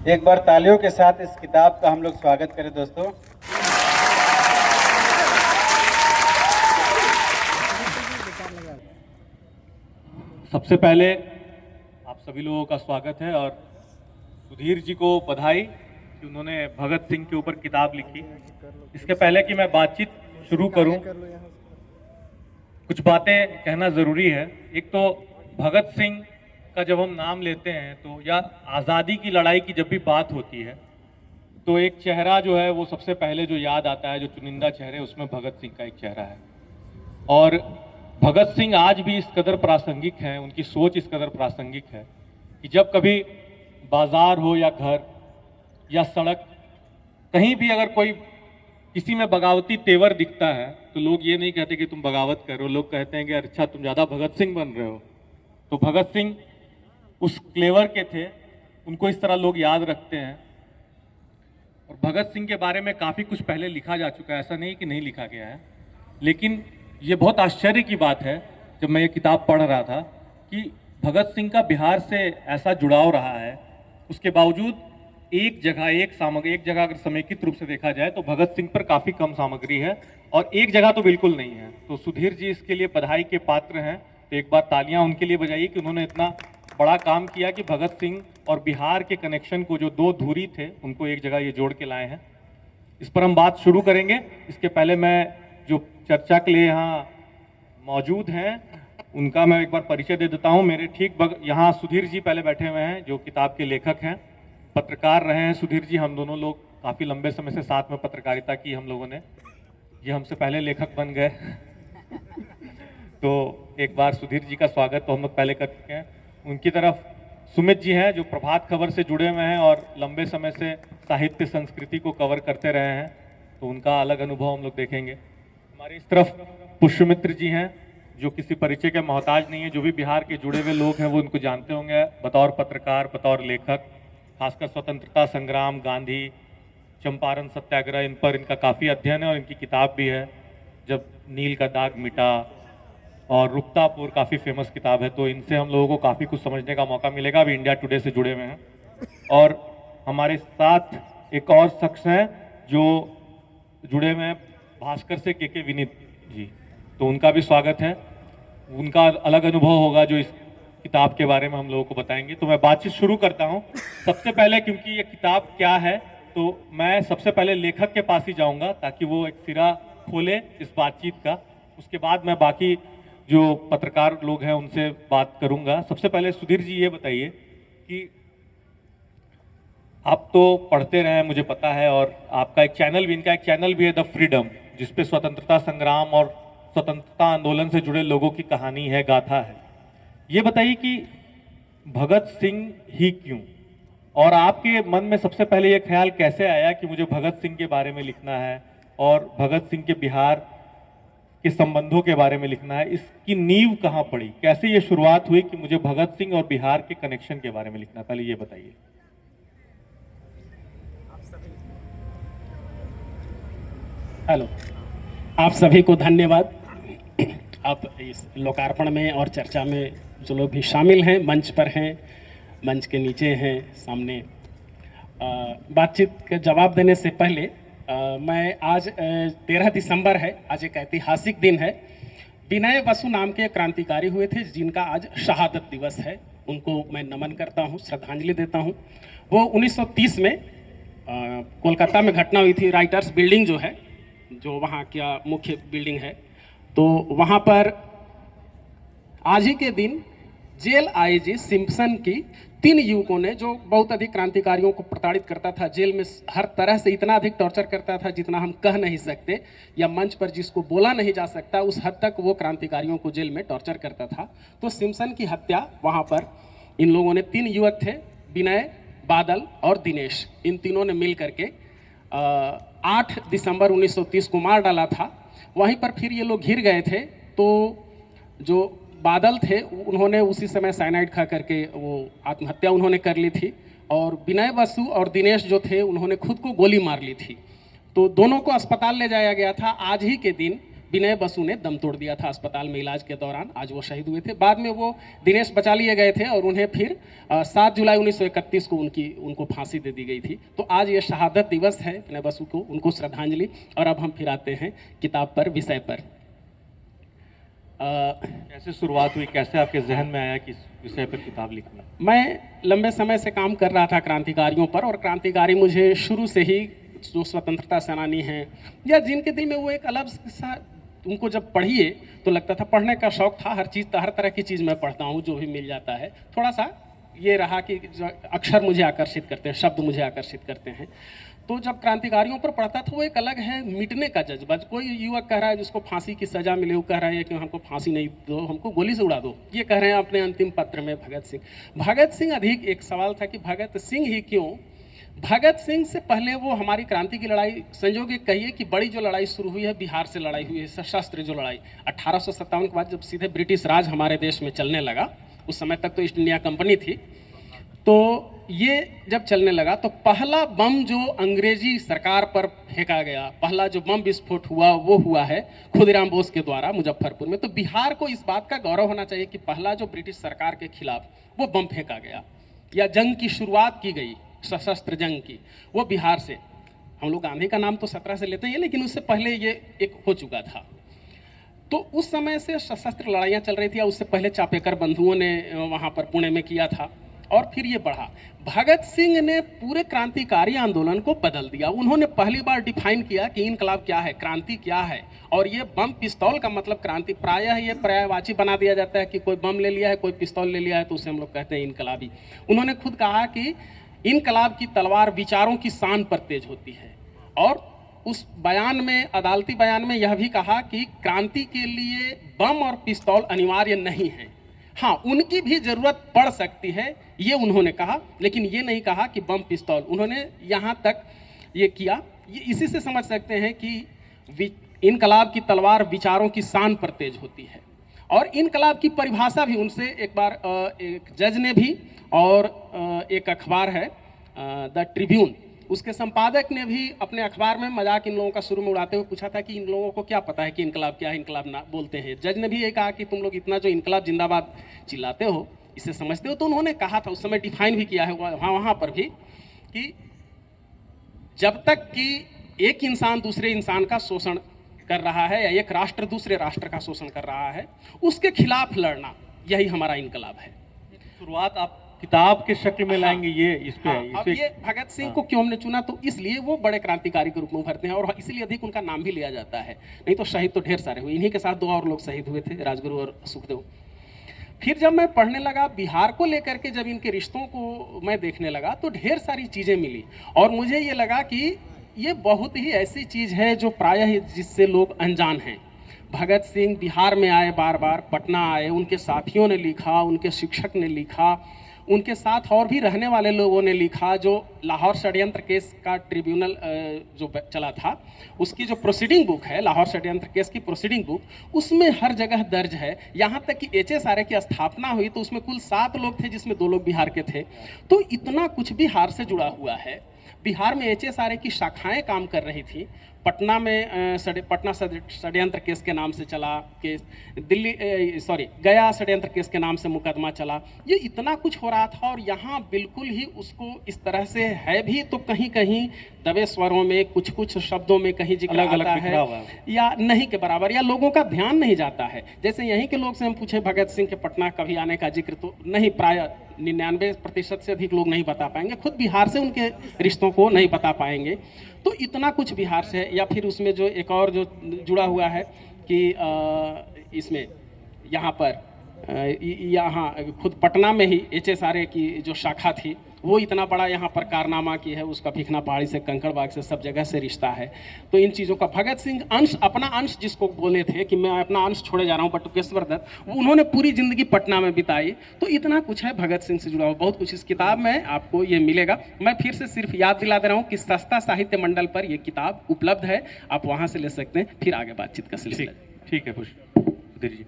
एक बार तालियों के साथ इस किताब का हम लोग स्वागत करें दोस्तों। सबसे पहले आप सभी लोगों का स्वागत है और सुधीर जी को बधाई कि उन्होंने भगत सिंह के ऊपर किताब लिखी। इसके पहले कि मैं बातचीत शुरू करूं, कुछ बातें कहना ज़रूरी है। एक तो भगत सिंह का जब हम नाम लेते हैं तो या आज़ादी की लड़ाई की जब भी बात होती है तो एक चेहरा जो है वो सबसे पहले जो याद आता है, जो चुनिंदा चेहरे, उसमें भगत सिंह का एक चेहरा है। और भगत सिंह आज भी इस कदर प्रासंगिक हैं, उनकी सोच इस कदर प्रासंगिक है कि जब कभी बाजार हो या घर या सड़क, कहीं भी अगर कोई किसी में बगावती तेवर दिखता है तो लोग ये नहीं कहते कि तुम बगावत करो, लोग कहते हैं कि अच्छा तुम ज़्यादा भगत सिंह बन रहे हो। तो भगत सिंह उस क्लेवर के थे, उनको इस तरह लोग याद रखते हैं। और भगत सिंह के बारे में काफ़ी कुछ पहले लिखा जा चुका है, ऐसा नहीं कि नहीं लिखा गया है। लेकिन ये बहुत आश्चर्य की बात है जब मैं ये किताब पढ़ रहा था कि भगत सिंह का बिहार से ऐसा जुड़ाव रहा है, उसके बावजूद एक जगह अगर समेकित रूप से देखा जाए तो भगत सिंह पर काफ़ी कम सामग्री है और एक जगह तो बिल्कुल नहीं है। तो सुधीर जी इसके लिए बधाई के पात्र हैं। तो एक बार तालियां उनके लिए बजाइए कि उन्होंने इतना बड़ा काम किया कि भगत सिंह और बिहार के कनेक्शन को, जो दो धुरी थे, उनको एक जगह ये जोड़ के लाए हैं। इस पर हम बात शुरू करेंगे। इसके पहले मैं जो चर्चा के लिए यहाँ मौजूद हैं उनका मैं एक बार परिचय दे देता हूँ। मेरे ठीक यहाँ सुधीर जी पहले बैठे हुए हैं, जो किताब के लेखक हैं, पत्रकार रहे हैं। सुधीर जी, हम दोनों लोग काफ़ी लंबे समय से साथ में पत्रकारिता की हम लोगों ने, ये हमसे पहले लेखक बन गए तो एक बार सुधीर जी का स्वागत तो हम लोग पहले कर चुके हैं। उनकी तरफ सुमित जी हैं, जो प्रभात खबर से जुड़े हुए हैं और लंबे समय से साहित्य संस्कृति को कवर करते रहे हैं, तो उनका अलग अनुभव हम लोग देखेंगे। हमारे इस तरफ पुष्यमित्र जी हैं, जो किसी परिचय के मोहताज नहीं है। जो भी बिहार के जुड़े हुए लोग हैं वो उनको जानते होंगे बतौर पत्रकार, बतौर लेखक। खासकर स्वतंत्रता संग्राम, गांधी, चंपारण सत्याग्रह, इन पर इनका काफ़ी अध्ययन है और इनकी किताब भी है, जब नील का दाग मिटा, और रुकतापुर काफ़ी फेमस किताब है। तो इनसे हम लोगों को काफ़ी कुछ समझने का मौका मिलेगा। अभी इंडिया टुडे से जुड़े हुए हैं। और हमारे साथ एक और शख्स हैं जो जुड़े हुए हैं भास्कर से, के विनीत जी, तो उनका भी स्वागत है। उनका अलग अनुभव होगा जो इस किताब के बारे में हम लोगों को बताएंगे। तो मैं बातचीत शुरू करता हूं। सबसे पहले, क्योंकि ये किताब क्या है, तो मैं सबसे पहले लेखक के पास ही जाऊंगा ताकि वो एक सिरा खोले इस बातचीत का। उसके बाद मैं बाकी जो पत्रकार लोग हैं उनसे बात करूंगा। सबसे पहले सुधीर जी, ये बताइए कि आप तो पढ़ते रहे हैं, मुझे पता है, और आपका एक चैनल भी, इनका एक चैनल भी है, द फ्रीडम, जिसपे स्वतंत्रता संग्राम और स्वतंत्रता आंदोलन से जुड़े लोगों की कहानी है, गाथा है। ये बताइए कि भगत सिंह ही क्यों, और आपके मन में सबसे पहले ये ख्याल कैसे आया कि मुझे भगत सिंह के बारे में लिखना है और भगत सिंह के बिहार के संबंधों के बारे में लिखना है? इसकी नींव कहाँ पड़ी, कैसे ये शुरुआत हुई कि मुझे भगत सिंह और बिहार के कनेक्शन के बारे में लिखना? पहले ये बताइए। हेलो, आप सभी को धन्यवाद। आप इस लोकार्पण में और चर्चा में जो लोग भी शामिल हैं, मंच पर हैं, मंच के नीचे हैं, सामने। बातचीत का जवाब देने से पहले मैं आज 13 दिसंबर है, आज एक ऐतिहासिक दिन है। विनय बसु नाम के क्रांतिकारी हुए थे जिनका आज शहादत दिवस है। उनको मैं नमन करता हूँ, श्रद्धांजलि देता हूँ। वो 1930 में कोलकाता में घटना हुई थी। राइटर्स बिल्डिंग जो है, जो वहाँ का मुख्य बिल्डिंग है, तो वहाँ पर आज ही के दिन जेल आईजी सिम्पसन की 3 युवकों ने, जो बहुत अधिक क्रांतिकारियों को प्रताड़ित करता था, जेल में हर तरह से इतना अधिक टॉर्चर करता था जितना हम कह नहीं सकते, या मंच पर जिसको बोला नहीं जा सकता, उस हद तक वो क्रांतिकारियों को जेल में टॉर्चर करता था। तो सिम्पसन की हत्या वहाँ पर इन लोगों ने, 3 युवक थे, विनय, बादल और दिनेश, इन तीनों ने मिल करके 8 दिसंबर 1930 को मार डाला था। वहीं पर फिर ये लोग घिर गए थे, तो जो बादल थे उन्होंने उसी समय साइनाइड खा करके वो आत्महत्या उन्होंने कर ली थी, और विनय बसु और दिनेश जो थे उन्होंने खुद को गोली मार ली थी। तो दोनों को अस्पताल ले जाया गया था। आज ही के दिन विनय बसु ने दम तोड़ दिया था अस्पताल में इलाज के दौरान, आज वो शहीद हुए थे। बाद में वो दिनेश बचा लिए गए थे और उन्हें फिर 7 जुलाई 1931 को उनको फांसी दे दी गई थी। तो आज ये शहादत दिवस है विनय बसु को, उनको श्रद्धांजलि। और अब हम फिर आते हैं किताब पर, विषय पर। कैसे शुरुआत हुई, कैसे आपके जहन में आया कि इस विषय पर किताब लिखनी? मैं लंबे समय से काम कर रहा था क्रांतिकारियों पर, और क्रांतिकारी मुझे शुरू से ही जो स्वतंत्रता सेनानी हैं या जिनके दिल में वो एक अलग सा, उनको जब पढ़िए तो लगता था, पढ़ने का शौक था, हर तरह की चीज़ मैं पढ़ता हूँ जो भी मिल जाता है। थोड़ा सा ये रहा कि जो अक्षर मुझे आकर्षित करते हैं, शब्द मुझे आकर्षित करते हैं। तो जब क्रांतिकारियों पर पढ़ता था, वो एक अलग है मिटने का जज्बा। कोई युवक कह रहा है जिसको फांसी की सजा मिले, वो कह रहा है कि हमको फांसी नहीं दो, हमको गोली से उड़ा दो, ये कह रहे हैं अपने अंतिम पत्र में भगत सिंह अधिक एक सवाल था कि भगत सिंह ही क्यों? भगत सिंह से पहले वो हमारी क्रांति की लड़ाई, संजोग ये कहिए कि बड़ी जो लड़ाई शुरू हुई है बिहार से लड़ाई हुई है, सशस्त्र जो लड़ाई 1857 के बाद जब सीधे ब्रिटिश राज हमारे देश में चलने लगा, उस समय तक तो ईस्ट इंडिया कंपनी थी, तो ये जब चलने लगा तो पहला बम जो अंग्रेजी सरकार पर फेंका गया, पहला जो बम विस्फोट हुआ वो हुआ है खुदीराम बोस के द्वारा मुजफ्फरपुर में। तो बिहार को इस बात का गौरव होना चाहिए कि पहला जो ब्रिटिश सरकार के खिलाफ वो बम फेंका गया या जंग की शुरुआत की गई, सशस्त्र जंग की, वो बिहार से। हम लोग गांधी का नाम तो 17 से लेते हैं, लेकिन उससे पहले ये एक हो चुका था। तो उस समय से सशस्त्र लड़ाइयाँ चल रही थी, या उससे पहले चापेकर बंधुओं ने वहाँ पर पुणे में किया था, और फिर ये बढ़ा। भगत सिंह ने पूरे क्रांतिकारी आंदोलन को बदल दिया। उन्होंने पहली बार डिफाइन किया कि इनकलाब क्या है, क्रांति क्या है, और ये बम पिस्तौल का मतलब क्रांति। प्रायः ये पर्यायवाची बना दिया जाता है कि कोई बम ले लिया है, कोई पिस्तौल ले लिया है, तो उसे हम लोग कहते हैं इनकलाबी। उन्होंने खुद कहा कि इनकलाब की तलवार विचारों की शान पर तेज होती है, और उस बयान में, अदालती बयान में यह भी कहा कि क्रांति के लिए बम और पिस्तौल अनिवार्य नहीं है। हाँ, उनकी भी जरूरत पड़ सकती है, ये उन्होंने कहा, लेकिन ये नहीं कहा कि बम पिस्तौल। उन्होंने यहाँ तक ये किया, ये इसी से समझ सकते हैं कि इनकलाब की तलवार विचारों की शान पर तेज होती है। और इनकलाब की परिभाषा भी उनसे एक बार एक जज ने भी, और एक अखबार है द ट्रिब्यून, उसके संपादक ने भी अपने अखबार में मजाक इन लोगों का शुरू में उड़ाते हुए पूछा था कि इन लोगों को क्या पता है कि इनकलाब क्या है, इनकलाब ना बोलते हैं। जज ने भी ये कहा कि तुम लोग इतना जो इनकलाब जिंदाबाद चिल्लाते हो, इसे समझते हो? तो उन्होंने कहा था, उस समय डिफाइन भी किया है वहाँ पर भी, कि जब तक कि एक इंसान दूसरे इंसान का शोषण कर रहा है, या एक राष्ट्र दूसरे राष्ट्र का शोषण कर रहा है, उसके खिलाफ लड़ना, यही हमारा इनकलाब है। शुरुआत आप किताब के शक्ल में लाएंगे, ये इस पे अब ये भगत सिंह को क्यों हमने चुना, तो इसलिए वो बड़े क्रांतिकारी के रूप में उभरते हैं, और इसीलिए अधिक उनका नाम भी लिया जाता है। नहीं तो शहीद तो ढेर सारे हुए, इन्हीं के साथ 2 और लोग शहीद हुए थे, राजगुरु और सुखदेव। फिर जब मैं पढ़ने लगा बिहार को लेकर के, जब इनके रिश्तों को मैं देखने लगा, तो ढेर सारी चीज़ें मिली, और मुझे ये लगा कि ये बहुत ही ऐसी चीज़ है जो प्रायः जिससे लोग अनजान हैं। भगत सिंह बिहार में आए, बार बार पटना आए, उनके साथियों ने लिखा, उनके शिक्षक ने लिखा, उनके साथ और भी रहने वाले लोगों ने लिखा। जो लाहौर षड्यंत्र केस का ट्रिब्यूनल जो चला था, उसकी जो प्रोसीडिंग बुक है, लाहौर षड्यंत्र केस की प्रोसीडिंग बुक, उसमें हर जगह दर्ज है। यहाँ तक कि HSRA की स्थापना हुई तो उसमें कुल 7 लोग थे, जिसमें 2 लोग बिहार के थे। तो इतना कुछ बिहार से जुड़ा हुआ है। बिहार में HSRA की शाखाएं काम कर रही थी। पटना में पटना षड्यंत्र केस के नाम से चला केस, गया षड्यंत्र केस के नाम से मुकदमा चला। ये इतना कुछ हो रहा था, और यहाँ बिल्कुल ही उसको इस तरह से है भी तो कहीं कहीं दबे स्वरों में, कुछ कुछ शब्दों में कहीं जिक्र आता है, या नहीं के बराबर, या लोगों का ध्यान नहीं जाता है। जैसे यहीं के लोग से हम पूछे भगत सिंह के पटना कभी आने का जिक्र, तो नहीं, प्राय 99% से अधिक लोग नहीं बता पाएंगे, खुद बिहार से उनके रिश्तों को नहीं बता पाएंगे। तो इतना कुछ बिहार से। या फिर उसमें जो एक और जो जुड़ा हुआ है कि इसमें यहाँ पर यहाँ खुद पटना में ही HSRA की जो शाखा थी, वो इतना बड़ा यहाँ पर कारनामा की है, उसका भिखना पहाड़ी से कंकड़बाग से सब जगह से रिश्ता है। तो इन चीज़ों का भगत सिंह अंश, अपना अंश जिसको बोले थे कि मैं अपना अंश छोड़े जा रहा हूँ, बटुकेश्वर दत्त, उन्होंने पूरी जिंदगी पटना में बिताई। तो इतना कुछ है भगत सिंह से जुड़ा हुआ, बहुत कुछ इस किताब में आपको ये मिलेगा। मैं फिर से सिर्फ याद दिला दे रहा हूँ कि सस्ता साहित्य मंडल पर ये किताब उपलब्ध है, आप वहाँ से ले सकते हैं। फिर आगे बातचीत का सिलसिला। ठीक है पुष्प जी,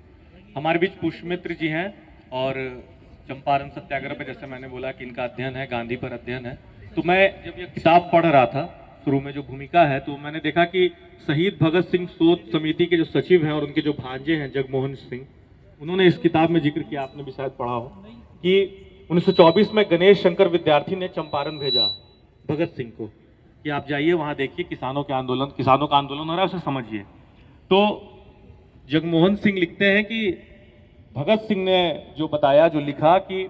हमारे बीच पुष्पमित्र जी हैं, और चंपारण सत्याग्रह पे जैसे मैंने बोला कि इनका अध्ययन है, गांधी पर अध्ययन है। तो मैं जब ये किताब पढ़ रहा था शुरू में जो भूमिका है, तो मैंने देखा कि शहीद भगत सिंह शोध समिति के जो सचिव हैं और उनके जो भांजे हैं जगमोहन सिंह, उन्होंने इस किताब में जिक्र किया, आपने भी शायद पढ़ा हो, कि 1924 में गणेश शंकर विद्यार्थी ने चंपारण भेजा भगत सिंह को कि आप जाइए वहाँ देखिए किसानों का आंदोलन हो रहा है, उसे समझिए। तो जगमोहन सिंह लिखते हैं कि भगत सिंह ने जो बताया, जो लिखा कि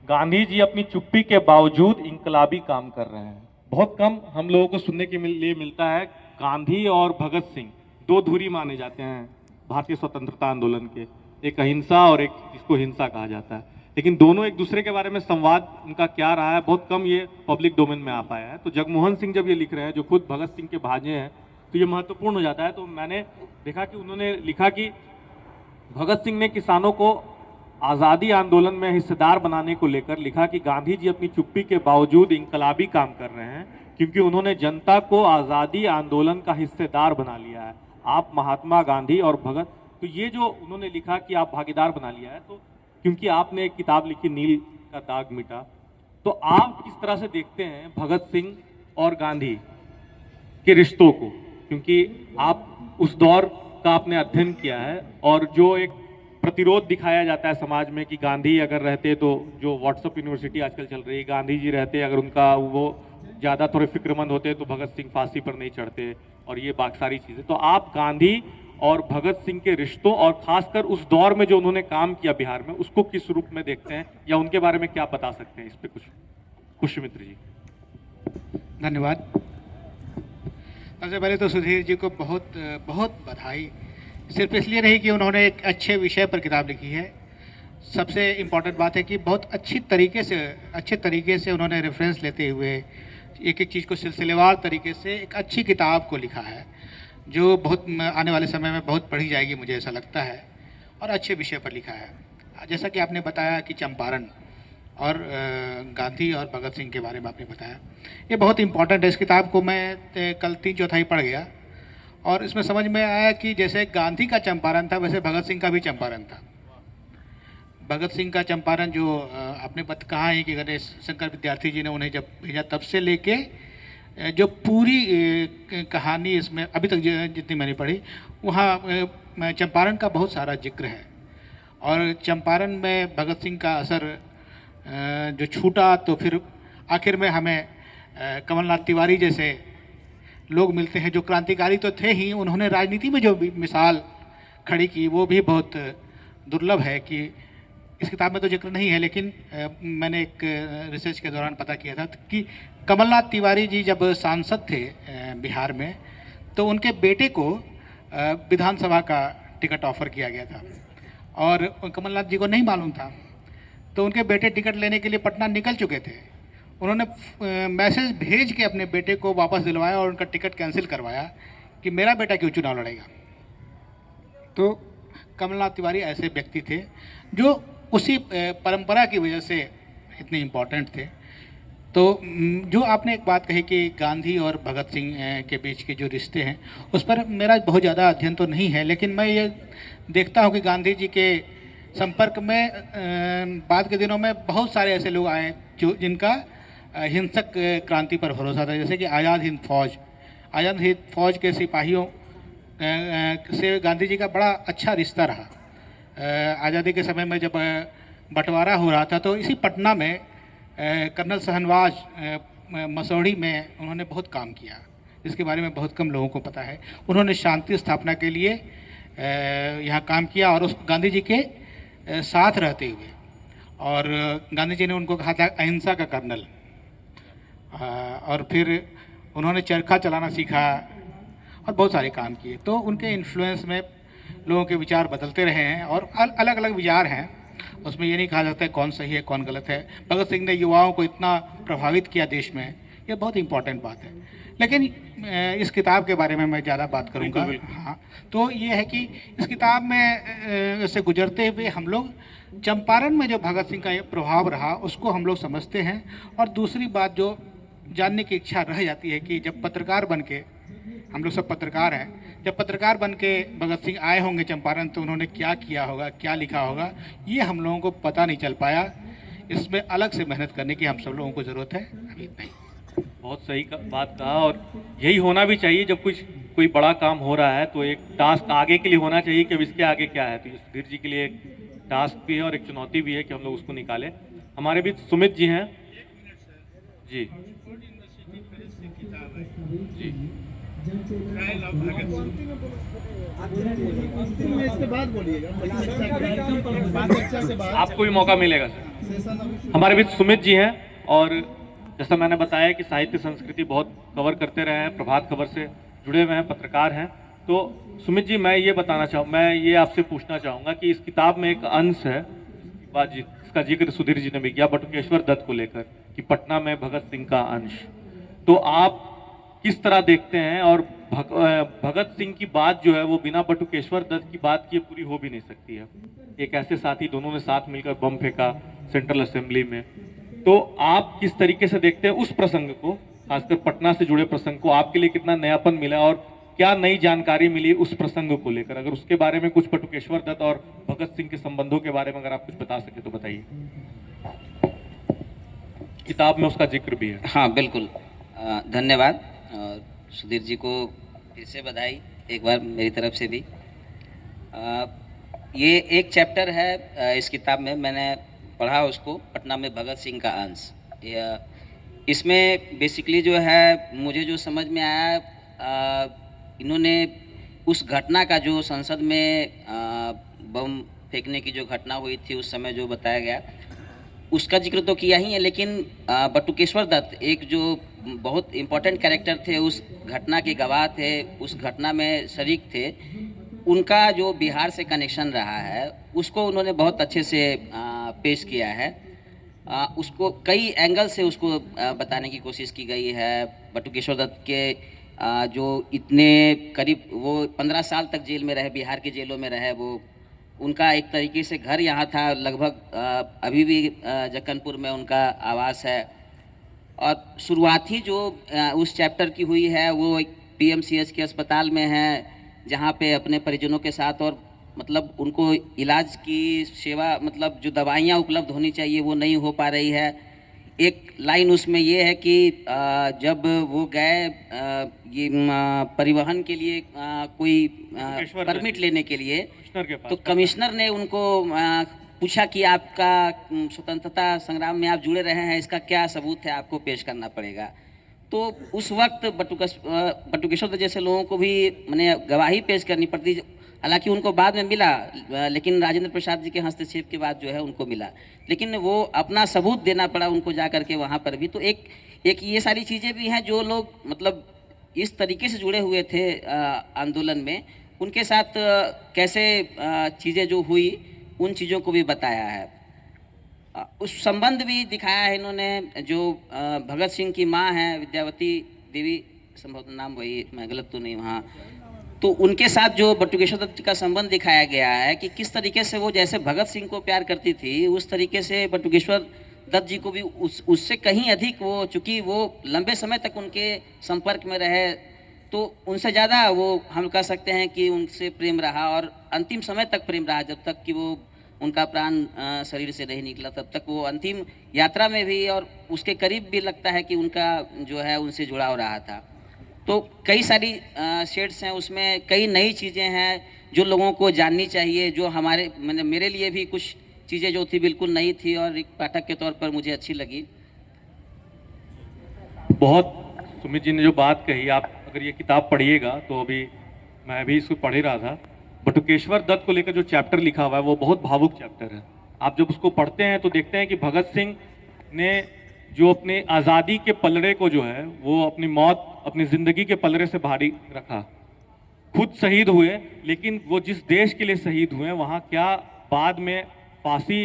गांधी जी अपनी चुप्पी के बावजूद इंकलाबी काम कर रहे हैं। बहुत कम हम लोगों को सुनने के लिए मिलता है। गांधी और भगत सिंह दो धुरी माने जाते हैं भारतीय स्वतंत्रता आंदोलन के, एक अहिंसा और एक जिसको हिंसा कहा जाता है, लेकिन दोनों एक दूसरे के बारे में संवाद उनका क्या रहा है, बहुत कम ये पब्लिक डोमेन में आ पाया है। तो जगमोहन सिंह जब ये लिख रहे हैं, जो खुद भगत सिंह के भांजे हैं, तो ये महत्वपूर्ण हो जाता है। तो मैंने देखा कि उन्होंने लिखा कि भगत सिंह ने किसानों को आज़ादी आंदोलन में हिस्सेदार बनाने को लेकर लिखा कि गांधी जी अपनी चुप्पी के बावजूद इंकलाबी काम कर रहे हैं, क्योंकि उन्होंने जनता को आज़ादी आंदोलन का हिस्सेदार बना लिया है। आप महात्मा गांधी और भगत, तो ये जो उन्होंने लिखा कि आप भागीदार बना लिया है, तो क्योंकि आपने एक किताब लिखी नील का दाग मिटा, तो आप किस तरह से देखते हैं भगत सिंह और गांधी के रिश्तों को, क्योंकि आप उस दौर का आपने अध्ययन किया है, और जो एक प्रतिरोध दिखाया जाता है समाज में कि गांधी अगर रहते, तो जो व्हाट्सएप यूनिवर्सिटी आजकल चल रही है, गांधी जी रहते अगर उनका वो ज़्यादा थोड़े फिक्रमंद होते तो भगत सिंह फांसी पर नहीं चढ़ते, और ये बाकी सारी चीज़ें। तो आप गांधी और भगत सिंह के रिश्तों और खासकर उस दौर में जो उन्होंने काम किया बिहार में, उसको किस रूप में देखते हैं, या उनके बारे में क्या बता सकते हैं इस पे कुछ? पुष्यमित्र जी। धन्यवाद। सबसे पहले तो सुधीर जी को बहुत बहुत बधाई, सिर्फ इसलिए नहीं कि उन्होंने एक अच्छे विषय पर किताब लिखी है, सबसे इम्पॉर्टेंट बात है कि बहुत अच्छे तरीके से उन्होंने रेफरेंस लेते हुए एक एक चीज़ को सिलसिलेवार तरीके से एक अच्छी किताब को लिखा है, जो बहुत आने वाले समय में बहुत पढ़ी जाएगी, मुझे ऐसा लगता है, और अच्छे विषय पर लिखा है। जैसा कि आपने बताया कि चंपारण और गांधी और भगत सिंह के बारे में आपने बताया, ये बहुत इम्पॉर्टेंट है। इस किताब को मैं कल 3/4 पढ़ गया, और इसमें समझ में आया कि जैसे गांधी का चंपारण था, वैसे भगत सिंह का भी चंपारण था। भगत सिंह का चंपारण जो आपने कहा है कि गणेश शंकर विद्यार्थी जी ने उन्हें जब भेजा, तब से लेके जो पूरी कहानी इसमें अभी तक जितनी मैंने पढ़ी, वहाँ चंपारण का बहुत सारा जिक्र है, और चंपारण में भगत सिंह का असर जो छूटा, तो फिर आखिर में हमें कमलनाथ तिवारी जैसे लोग मिलते हैं, जो क्रांतिकारी तो थे ही, उन्होंने राजनीति में जो मिसाल खड़ी की वो भी बहुत दुर्लभ है। कि इस किताब में तो जिक्र नहीं है, लेकिन मैंने एक रिसर्च के दौरान पता किया था कि कमलनाथ तिवारी जी जब सांसद थे बिहार में, तो उनके बेटे को विधानसभा का टिकट ऑफर किया गया था, और कमलनाथ जी को नहीं मालूम था। तो उनके बेटे टिकट लेने के लिए पटना निकल चुके थे, उन्होंने मैसेज भेज के अपने बेटे को वापस दिलवाया और उनका टिकट कैंसिल करवाया कि मेरा बेटा क्यों चुनाव लड़ेगा। तो कमलनाथ तिवारी ऐसे व्यक्ति थे जो उसी परंपरा की वजह से इतने इम्पोर्टेंट थे। तो जो आपने एक बात कही कि गांधी और भगत सिंह के बीच के जो रिश्ते हैं, उस पर मेरा बहुत ज़्यादा अध्ययन तो नहीं है, लेकिन मैं ये देखता हूँ कि गांधी जी के संपर्क में बाद के दिनों में बहुत सारे ऐसे लोग आए जो जिनका हिंसक क्रांति पर भरोसा था, जैसे कि आज़ाद हिंद फौज के सिपाहियों से गांधी जी का बड़ा अच्छा रिश्ता रहा। आज़ादी के समय में जब बंटवारा हो रहा था, तो इसी पटना में कर्नल सहनवाज मसौढ़ी में उन्होंने बहुत काम किया, जिसके बारे में बहुत कम लोगों को पता है। उन्होंने शांति स्थापना के लिए यहाँ काम किया, और उस गांधी जी के साथ रहते हुए, और गांधी जी ने उनको कहा था अहिंसा का कर्नल, और फिर उन्होंने चरखा चलाना सीखा और बहुत सारे काम किए। तो उनके इन्फ्लुएंस में लोगों के विचार बदलते रहे हैं, और अलग अलग विचार हैं, उसमें ये नहीं कहा जाता है कौन सही है कौन गलत है। भगत सिंह ने युवाओं को इतना प्रभावित किया देश में, ये बहुत इंपॉर्टेंट बात है। लेकिन इस किताब के बारे में मैं ज़्यादा बात करूँगा। हाँ, तो ये है कि इस किताब में से गुजरते हुए हम लोग चंपारण में जो भगत सिंह का प्रभाव रहा उसको हम लोग समझते हैं। और दूसरी बात जो जानने की इच्छा रह जाती है कि जब पत्रकार बन के, हम लोग सब पत्रकार हैं, जब पत्रकार बन के भगत सिंह आए होंगे चंपारण, तो उन्होंने क्या किया होगा, क्या लिखा होगा, ये हम लोगों को पता नहीं चल पाया। इसमें अलग से मेहनत करने की हम सब लोगों को ज़रूरत है। अभी नहीं। बहुत सही बात कहा, और यही होना भी चाहिए जब कुछ कोई बड़ा काम हो रहा है तो एक टास्क आगे के लिए होना चाहिए कि अब इसके आगे क्या है। तो ये सुधीर जी के लिए एक टास्क भी है और एक चुनौती भी है कि हम लोग उसको निकालें। हमारे बीच सुमित जी हैं। जी जी आपको भी मौका मिलेगा सर। हमारे बीच सुमित जी हैं, और जैसा मैंने बताया कि साहित्य संस्कृति बहुत कवर करते रहे हैं, प्रभात खबर से जुड़े हुए हैं, पत्रकार हैं। तो सुमित जी, मैं ये आपसे पूछना चाहूँगा कि इस किताब में एक अंश है, इसका जिक्र सुधीर जी ने भी किया, बटुकेश्वर दत्त को लेकर कि पटना में भगत सिंह का अंश। तो आप किस तरह देखते हैं? और भगत सिंह की बात जो है वो बिना बटुकेश्वर दत्त की बात किए पूरी हो भी नहीं सकती है। एक ऐसे साथी, दोनों ने साथ मिलकर बम फेंका सेंट्रल असेंबली में। तो आप किस तरीके से देखते हैं उस प्रसंग को, खासकर पटना से जुड़े प्रसंग को? आपके लिए कितना नयापन मिला और क्या नई जानकारी मिली उस प्रसंग को लेकर? अगर उसके बारे में कुछ, बटुकेश्वर दत्त और भगत सिंह के संबंधों के बारे में अगर आप कुछ बता सके तो बताइए। किताब में उसका जिक्र भी है। हाँ बिल्कुल, धन्यवाद। सुधीर जी को फिर से बधाई एक बार मेरी तरफ से भी। ये एक चैप्टर है इस किताब में, मैंने पढ़ा उसको, पटना में भगत सिंह का अंश। इसमें बेसिकली जो है मुझे जो समझ में आया, इन्होंने उस घटना का जो संसद में बम फेंकने की जो घटना हुई थी उस समय जो बताया गया उसका जिक्र तो किया ही है, लेकिन बटुकेश्वर दत्त एक जो बहुत इम्पोर्टेंट कैरेक्टर थे, उस घटना के गवाह थे, उस घटना में शरीक थे, उनका जो बिहार से कनेक्शन रहा है उसको उन्होंने बहुत अच्छे से पेश किया है। उसको कई एंगल से उसको बताने की कोशिश की गई है। बटुकेश्वर दत्त के जो इतने करीब वो 15 साल तक जेल में रहे, बिहार के जेलों में रहे, वो उनका एक तरीके से घर यहाँ था लगभग, अभी भी जक्कनपुर में उनका आवास है। और शुरुआती जो उस चैप्टर की हुई है वो एक पीएमसीएच के अस्पताल में है, जहाँ पे अपने परिजनों के साथ, और मतलब उनको इलाज की सेवा, मतलब जो दवाइयाँ उपलब्ध होनी चाहिए वो नहीं हो पा रही है। एक लाइन उसमें ये है कि जब वो गए ये परिवहन के लिए कोई परमिट लेने के लिए, तो कमिश्नर ने उनको पूछा कि आपका स्वतंत्रता संग्राम में आप जुड़े रहे हैं, इसका क्या सबूत है, आपको पेश करना पड़ेगा। तो उस वक्त बटुकेश्वर दत्त जैसे लोगों को भी मैंने गवाही पेश करनी पड़ती, हालांकि उनको बाद में मिला, लेकिन राजेंद्र प्रसाद जी के हस्तक्षेप के बाद जो है उनको मिला, लेकिन वो अपना सबूत देना पड़ा उनको जा करके वहाँ पर भी। तो एक ये सारी चीज़ें भी हैं जो लोग मतलब इस तरीके से जुड़े हुए थे आंदोलन में, उनके साथ कैसे चीज़ें जो हुई उन चीज़ों को भी बताया है। उस संबंध भी दिखाया है इन्होंने। जो भगत सिंह की माँ हैं विद्यावती देवी, संभवतः नाम वही, मैं गलत तो नहीं वहाँ, तो उनके साथ जो बटुकेश्वर दत्त का संबंध दिखाया गया है कि किस तरीके से वो जैसे भगत सिंह को प्यार करती थी उस तरीके से बटुकेश्वर दत्त जी को भी उससे कहीं अधिक, वो चूँकि वो लंबे समय तक उनके संपर्क में रहे तो उनसे ज़्यादा वो हम कह सकते हैं कि उनसे प्रेम रहा, और अंतिम समय तक प्रेम रहा, जब तक कि वो उनका प्राण शरीर से नहीं निकला तब तक वो अंतिम यात्रा में भी और उसके करीब भी लगता है कि उनका जो है उनसे जुड़ाव रहा था। तो कई सारी शेड्स हैं उसमें, कई नई चीज़ें हैं जो लोगों को जाननी चाहिए, जो हमारे मेरे लिए भी कुछ चीज़ें जो थी बिल्कुल नई थी और एक पाठक के तौर पर मुझे अच्छी लगी। बहुत सुमित जी ने जो बात कही, आप अगर ये किताब पढ़िएगा तो अभी मैं भी इसको पढ़ ही रहा था, बटुकेश्वर दत्त को लेकर जो चैप्टर लिखा हुआ है वो बहुत भावुक चैप्टर है। आप जब उसको पढ़ते हैं तो देखते हैं कि भगत सिंह ने जो अपने आज़ादी के पलड़े को जो है वो अपनी मौत, अपनी ज़िंदगी के पलड़े से भारी रखा। खुद शहीद हुए, लेकिन वो जिस देश के लिए शहीद हुए वहाँ क्या बाद में फांसी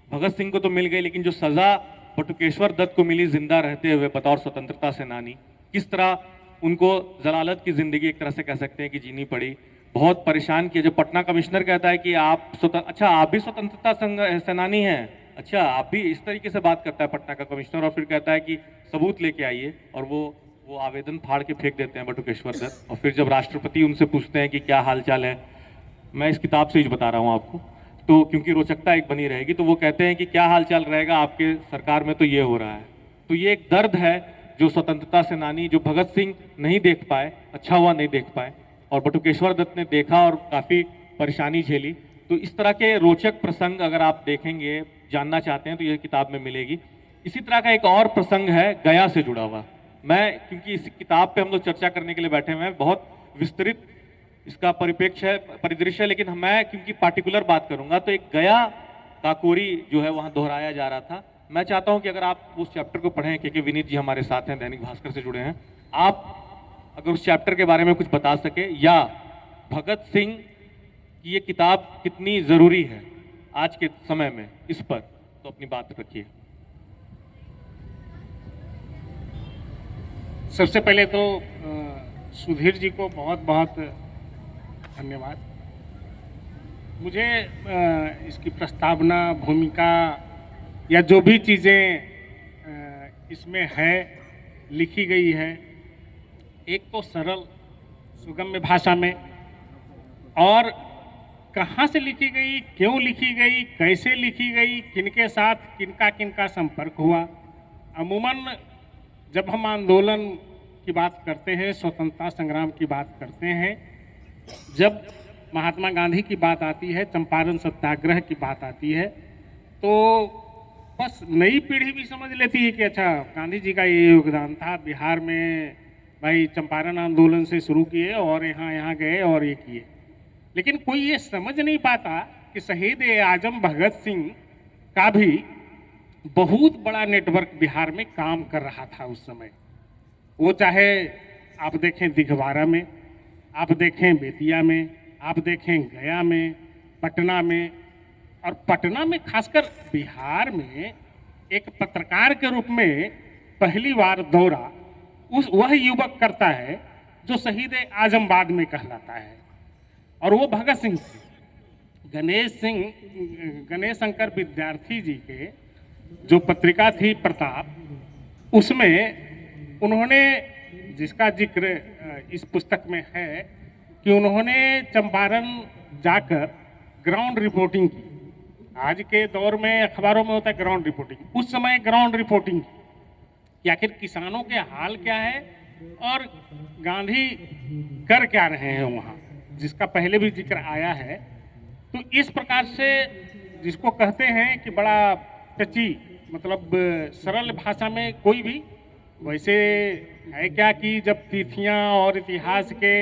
भगत सिंह को तो मिल गई, लेकिन जो सज़ा बटुकेश्वर दत्त को मिली जिंदा रहते हुए बतौर स्वतंत्रता सेनानी, किस तरह उनको जलालत की ज़िंदगी एक तरह से कह सकते हैं कि जीनी पड़ी। बहुत परेशान किया। जब पटना कमिश्नर कहता है कि आप भी स्वतंत्रता सेनानी हैं, अच्छा आप भी, इस तरीके से बात करता है पटना का कमिश्नर, और फिर कहता है कि सबूत लेके आइए, और वो आवेदन फाड़ के फेंक देते हैं बटुकेश्वर दत्त। और फिर जब राष्ट्रपति उनसे पूछते हैं कि क्या हालचाल है, मैं इस किताब से ही बता रहा हूँ आपको, तो क्योंकि रोचकता एक बनी रहेगी, तो वो कहते हैं कि क्या हालचाल रहेगा, आपके सरकार में तो ये हो रहा है। तो ये एक दर्द है जो स्वतंत्रता सेनानी, जो भगत सिंह नहीं देख पाए, अच्छा हुआ नहीं देख पाए, और बटुकेश्वर दत्त ने देखा और काफ़ी परेशानी झेली। तो इस तरह के रोचक प्रसंग अगर आप देखेंगे, जानना चाहते हैं, तो यह किताब में मिलेगी। इसी तरह का एक और प्रसंग है गया से जुड़ा हुआ। मैं, क्योंकि इस किताब पे हम लोग चर्चा करने के लिए बैठे हुए हैं, बहुत विस्तृत इसका परिप्रेक्ष्य है, परिदृश्य है, लेकिन मैं क्योंकि पार्टिकुलर बात करूंगा, तो एक गया काकोरी जो है वहाँ दोहराया जा रहा था। मैं चाहता हूं कि अगर आप उस चैप्टर को पढ़ें, के विनीत जी हमारे साथ हैं, दैनिक भास्कर से जुड़े हैं, आप अगर उस चैप्टर के बारे में कुछ बता सके, या भगत सिंह की ये किताब कितनी ज़रूरी है आज के समय में, इस पर तो अपनी बात रखिए। सबसे पहले तो सुधीर जी को बहुत बहुत धन्यवाद। मुझे इसकी प्रस्तावना, भूमिका या जो भी चीज़ें इसमें है, लिखी गई है, एक तो सरल सुगम्य भाषा में, और कहाँ से लिखी गई, क्यों लिखी गई, कैसे लिखी गई, किनके साथ किनका संपर्क हुआ। अमूमन जब हम आंदोलन की बात करते हैं, स्वतंत्रता संग्राम की बात करते हैं, जब महात्मा गांधी की बात आती है, चंपारण सत्याग्रह की बात आती है, तो बस नई पीढ़ी भी समझ लेती है कि अच्छा गांधी जी का ये योगदान था, बिहार में भाई चंपारण आंदोलन से शुरू किए और यहाँ गए और ये किए। लेकिन कोई ये समझ नहीं पाता कि शहीद आजम भगत सिंह का भी बहुत बड़ा नेटवर्क बिहार में काम कर रहा था उस समय। वो चाहे आप देखें दिघवारा में, आप देखें बेतिया में, आप देखें गया में, पटना में, और पटना में खासकर बिहार में एक पत्रकार के रूप में पहली बार दौरा वह युवक करता है जो शहीद आजमबाद में कहलाता है, और वो भगत सिंह थे। गणेश शंकर विद्यार्थी जी के जो पत्रिका थी प्रताप, उसमें उन्होंने, जिसका जिक्र इस पुस्तक में है, कि उन्होंने चंपारण जाकर ग्राउंड रिपोर्टिंग की। आज के दौर में अखबारों में होता है ग्राउंड रिपोर्टिंग, उस समय ग्राउंड रिपोर्टिंग कि आखिर किसानों के हाल क्या है और गांधी कर क्या रहे हैं वहाँ, जिसका पहले भी जिक्र आया है। तो इस प्रकार से जिसको कहते हैं कि बड़ा टची, मतलब सरल भाषा में कोई भी, वैसे है क्या कि जब तिथियां और इतिहास के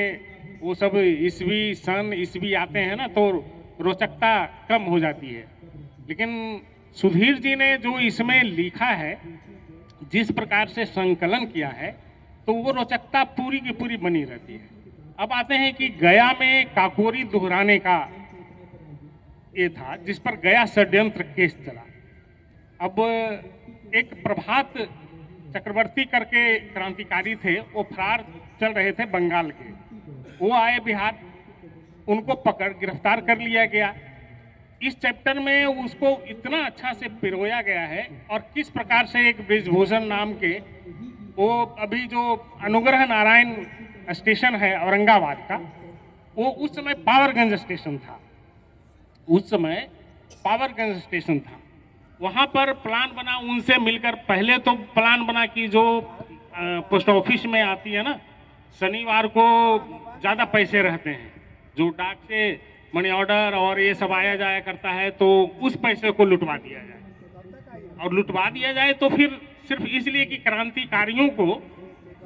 वो सब ईस्वी आते हैं ना, तो रोचकता कम हो जाती है। लेकिन सुधीर जी ने जो इसमें लिखा है, जिस प्रकार से संकलन किया है, तो वो रोचकता पूरी की पूरी बनी रहती है। अब आते हैं कि गया में काकोरी दोहराने का ये था, जिस पर गया षड्यंत्र केस चला। अब एक प्रभात चक्रवर्ती करके क्रांतिकारी थे, वो फरार चल रहे थे बंगाल के, वो आए बिहार, उनको पकड़ गिरफ्तार कर लिया गया। इस चैप्टर में उसको इतना अच्छा से पिरोया गया है, और किस प्रकार से एक ब्रिजभूषण नाम के, वो अभी जो अनुग्रह नारायण स्टेशन है औरंगाबाद का, वो उस समय पावरगंज स्टेशन था, उस समय पावरगंज स्टेशन था। वहाँ पर प्लान बना, उनसे मिलकर, पहले तो प्लान बना कि जो पोस्ट ऑफिस में आती है ना, शनिवार को ज़्यादा पैसे रहते हैं, जो डाक से मनी ऑर्डर और ये सब आया जाया करता है, तो उस पैसे को लुटवा दिया जाए। और लुटवा दिया जाए तो फिर सिर्फ इसलिए कि क्रांतिकारियों को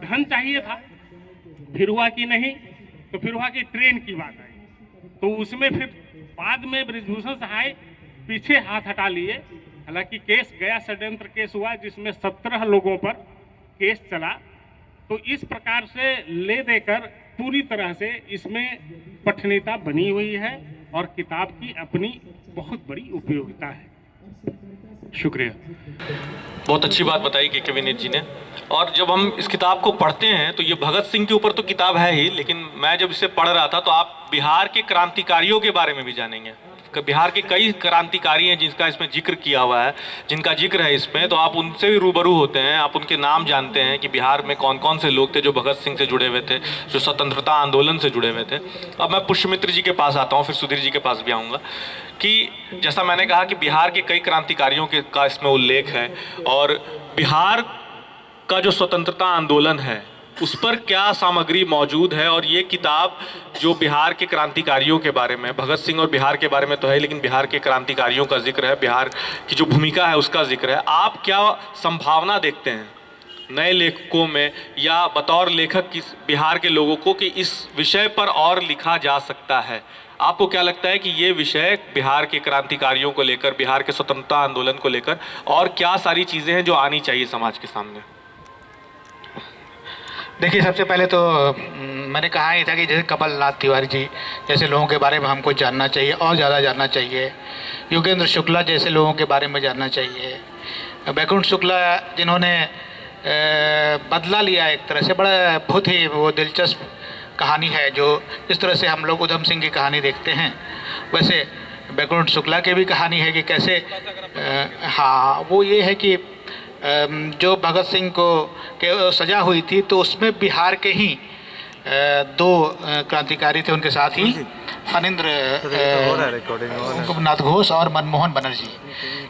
धन चाहिए था। फिर हुआ कि नहीं, तो फिर हुआ कि ट्रेन की बात आई, तो उसमें फिर बाद में बृजभूषण सहाय पीछे हाथ हटा लिए। हालांकि केस गया षड्यंत्र केस हुआ, जिसमें 17 लोगों पर केस चला। तो इस प्रकार से ले देकर पूरी तरह से इसमें पठनीयता बनी हुई है, और किताब की अपनी बहुत बड़ी उपयोगिता है। शुक्रिया, बहुत अच्छी बात बताई के विनीत जी ने। और जब हम इस किताब को पढ़ते हैं, तो ये भगत सिंह के ऊपर तो किताब है ही, लेकिन मैं जब इसे पढ़ रहा था, तो आप बिहार के क्रांतिकारियों के बारे में भी जानेंगे। बिहार के कई क्रांतिकारी हैं जिनका इसमें जिक्र किया हुआ है, जिनका जिक्र है इसमें, तो आप उनसे भी रूबरू होते हैं, आप उनके नाम जानते हैं कि बिहार में कौन कौन से लोग थे जो भगत सिंह से जुड़े हुए थे, जो स्वतंत्रता आंदोलन से जुड़े हुए थे। अब मैं पुष्यमित्र जी के पास आता हूँ, फिर सुधीर जी के पास भी आऊँगा। कि जैसा मैंने कहा कि बिहार के कई क्रांतिकारियों का इसमें उल्लेख है, और बिहार का जो स्वतंत्रता आंदोलन है उस पर क्या सामग्री मौजूद है, और ये किताब जो बिहार के क्रांतिकारियों के बारे में, भगत सिंह और बिहार के बारे में तो है, लेकिन बिहार के क्रांतिकारियों का जिक्र है, बिहार की जो भूमिका है उसका जिक्र है। आप क्या संभावना देखते हैं नए लेखकों में या बतौर लेखक किस बिहार के लोगों को कि इस विषय पर और लिखा जा सकता है? आपको क्या लगता है कि ये विषय बिहार के क्रांतिकारियों को लेकर, बिहार के स्वतंत्रता आंदोलन को लेकर और क्या सारी चीज़ें हैं जो आनी चाहिए समाज के सामने? देखिए, सबसे पहले तो मैंने कहा ही था कि जैसे कमलनाथ तिवारी जी जैसे लोगों के बारे में हमको जानना चाहिए और ज़्यादा जानना चाहिए। योगेंद्र शुक्ला जैसे लोगों के बारे में जानना चाहिए। वैकुंठ शुक्ला जिन्होंने बदला लिया एक तरह से, बड़ा बहुत ही वो दिलचस्प कहानी है। जो इस तरह से हम लोग उधम सिंह की कहानी देखते हैं, वैसे वैकुंठ शुक्ला की भी कहानी है कि कैसे हाँ, वो ये है कि जो भगत सिंह को के सज़ा हुई थी तो उसमें बिहार के ही दो क्रांतिकारी थे उनके साथ ही, फणींद्र नाथ घोष और मनमोहन बनर्जी।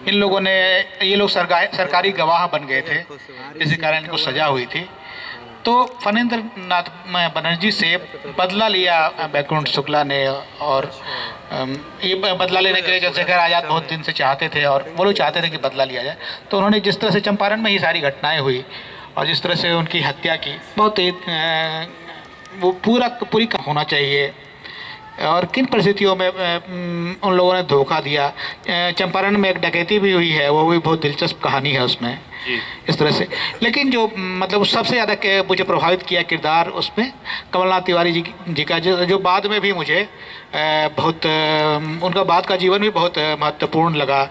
इन लोगों ने, ये लोग सरकारी गवाह बन गए थे, इसी कारण इनको सज़ा हुई थी। तो फणींद्र नाथ बनर्जी से बदला लिया वैकुंठ शुक्ला ने, और ये बदला लेने के लिए चंद्रशेखर आज़ाद बहुत दिन से चाहते थे और वो लोग चाहते थे कि बदला लिया जाए। तो उन्होंने जिस तरह से चंपारण में ही सारी घटनाएं हुई और जिस तरह से उनकी हत्या की, बहुत ही वो पूरी होना चाहिए और किन परिस्थितियों में उन लोगों ने धोखा दिया। चंपारण में एक डकैती भी हुई है, वो भी बहुत दिलचस्प कहानी है उसमें इस तरह से। लेकिन जो मतलब सबसे ज़्यादा मुझे प्रभावित किया किरदार उसमें कमलनाथ तिवारी जी का, जो बाद में भी मुझे बहुत उनका बाद का जीवन भी बहुत महत्वपूर्ण लगा।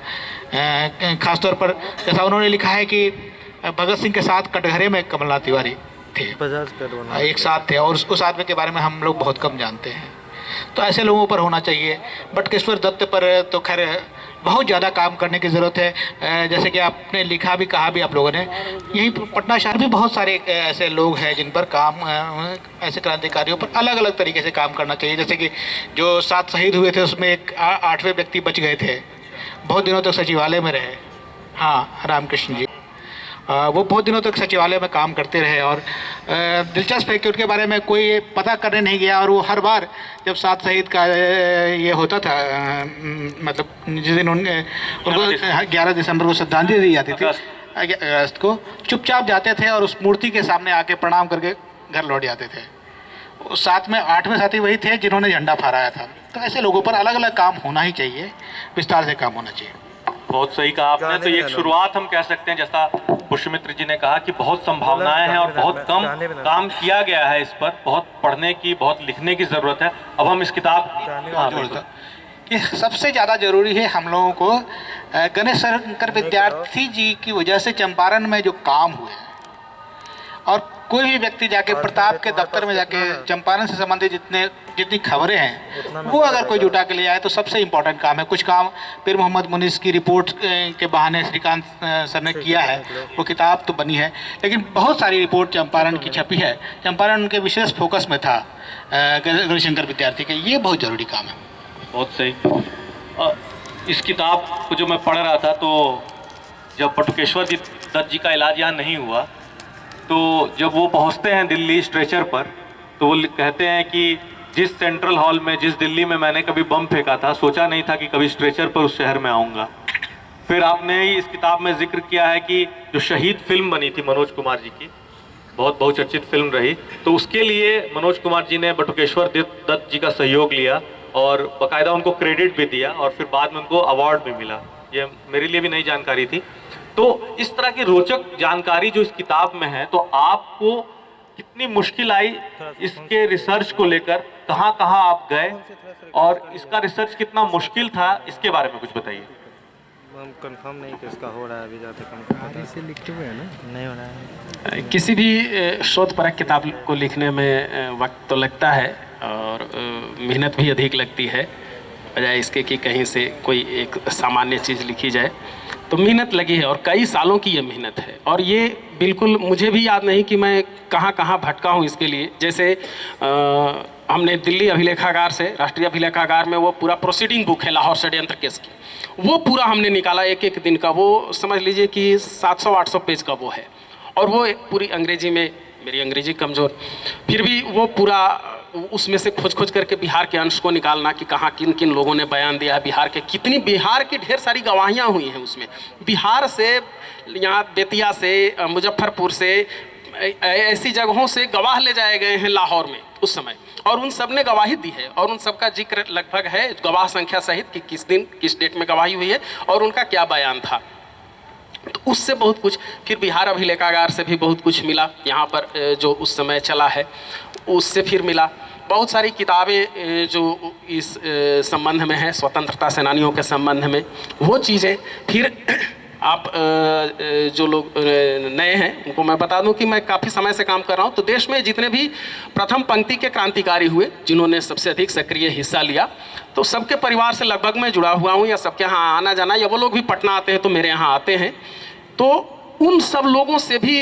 ख़ासतौर पर जैसा उन्होंने लिखा है कि भगत सिंह के साथ कटघरे में कमलनाथ तिवारी थे, एक साथ थे, और उस आदमी के बारे में हम लोग बहुत कम जानते हैं। तो ऐसे लोगों पर होना चाहिए। बटुकेश्वर दत्त पर तो खैर बहुत ज़्यादा काम करने की ज़रूरत है। जैसे कि आपने लिखा भी, कहा भी आप लोगों ने, यहीं पटना शहर में बहुत सारे ऐसे लोग हैं जिन पर काम, ऐसे क्रांतिकारियों पर अलग अलग तरीके से काम करना चाहिए। जैसे कि जो 7 शहीद हुए थे उसमें एक 8वें व्यक्ति बच गए थे, बहुत दिनों तक सचिवालय में रहे। हाँ, रामकृष्ण जी, वो बहुत दिनों तक सचिवालय में काम करते रहे और दिलचस्प है कि उनके बारे में कोई पता करने नहीं गया। और वो हर बार जब 7 शहीद का ये होता था, मतलब जिस दिन उनको 11 दिसंबर को श्रद्धांजलि दी जाती थी, अगस्त को, चुपचाप जाते थे और उस मूर्ति के सामने आके प्रणाम करके घर लौट जाते थे। साथ में 8वें साथी वही थे जिन्होंने झंडा फहराया था। तो ऐसे लोगों पर अलग अलग काम होना ही चाहिए, विस्तार से काम होना चाहिए। बहुत सही कहा आपने। तो ये एक शुरुआत हम कह सकते हैं, जैसा पुष्यमित्र जी ने कहा कि बहुत संभावनाएं हैं और बहुत कम काम किया गया है इस पर, बहुत पढ़ने की, बहुत लिखने की ज़रूरत है। अब हम इस किताब कि सबसे ज़्यादा ज़रूरी है हम लोगों को गणेश शंकर विद्यार्थी जी की वजह से चंपारण में जो काम हुए हैं, और कोई भी व्यक्ति जाके प्रताप के दफ्तर में जाके चंपारण से संबंधित जितनी खबरें हैं वो अगर कोई जुटा के ले आए तो सबसे इम्पोर्टेंट काम है। कुछ काम पीर मोहम्मद मुनीस की रिपोर्ट के बहाने श्रीकांत सर ने किया है, वो किताब तो बनी है, लेकिन बहुत सारी रिपोर्ट चंपारण की छपी है। चंपारण उनके विशेष फोकस में था गणेश शंकर विद्यार्थी के, ये बहुत ज़रूरी काम है। बहुत सही। इस किताब को जो मैं पढ़ रहा था, तो जब बटुकेश्वर दत्त जी का इलाज यहाँ नहीं हुआ, तो जब वो पहुँचते हैं दिल्ली स्ट्रेचर पर, तो वो कहते हैं कि जिस सेंट्रल हॉल में, जिस दिल्ली में मैंने कभी बम फेंका था, सोचा नहीं था कि कभी स्ट्रेचर पर उस शहर में आऊँगा। फिर आपने ही इस किताब में जिक्र किया है कि जो शहीद फिल्म बनी थी मनोज कुमार जी की, बहुत बहुचर्चित फिल्म रही, तो उसके लिए मनोज कुमार जी ने बटुकेश्वर दत्त जी का सहयोग लिया और बाकायदा उनको क्रेडिट भी दिया और फिर बाद में उनको अवार्ड भी मिला। ये मेरे लिए भी नई जानकारी थी। तो इस तरह की रोचक जानकारी जो इस किताब में है, तो आपको कितनी मुश्किल आई इसके रिसर्च को लेकर, कहाँ कहाँ आप गए और इसका रिसर्च कितना मुश्किल था, इसके बारे में कुछ बताइए। हम कंफर्म नहीं कि इसका हो रहा है अभी, जाते हमको से लिखे हुए हैं ना, नहीं हो रहा है। किसी भी शोधपरक किताब को लिखने में वक्त तो लगता है और मेहनत भी अधिक लगती है, बजाय इसके कि कहीं से कोई एक सामान्य चीज़ लिखी जाए। तो मेहनत लगी है और कई सालों की ये मेहनत है, और ये बिल्कुल मुझे भी याद नहीं कि मैं कहाँ कहाँ भटका हूँ इसके लिए। जैसे हमने दिल्ली अभिलेखागार से, राष्ट्रीय अभिलेखागार में वो पूरा प्रोसीडिंग बुक है लाहौर षड्यंत्र केस की, वो पूरा हमने निकाला एक एक दिन का। वो समझ लीजिए कि 700-800 पेज का वो है, और वो एक पूरी अंग्रेजी में, मेरी अंग्रेजी कमज़ोर, फिर भी वो पूरा उसमें से खोज खोज करके बिहार के अंश को निकालना कि कहाँ किन किन लोगों ने बयान दिया है, बिहार के कितनी, बिहार की ढेर सारी गवाहियाँ हुई हैं उसमें, बिहार से, यहाँ बेतिया से, मुजफ्फरपुर से, ऐसी जगहों से गवाह ले जाए गए हैं लाहौर में उस समय, और उन सब ने गवाही दी है और उन सब का जिक्र लगभग है गवाह संख्या सहित कि किस दिन किस डेट में गवाही हुई है और उनका क्या बयान था। तो उससे बहुत कुछ, फिर बिहार अभिलेखागार से भी बहुत कुछ मिला, यहाँ पर जो उस समय चला है उससे फिर मिला। बहुत सारी किताबें जो इस संबंध में है, स्वतंत्रता सेनानियों के संबंध में, वो चीज़ें। फिर आप जो लोग नए हैं उनको मैं बता दूं कि मैं काफ़ी समय से काम कर रहा हूं, तो देश में जितने भी प्रथम पंक्ति के क्रांतिकारी हुए जिन्होंने सबसे अधिक सक्रिय हिस्सा लिया, तो सबके परिवार से लगभग मैं जुड़ा हुआ हूं, या सबके यहाँ आना जाना, या वो लोग भी पटना आते हैं तो मेरे यहाँ आते हैं, तो उन सब लोगों से भी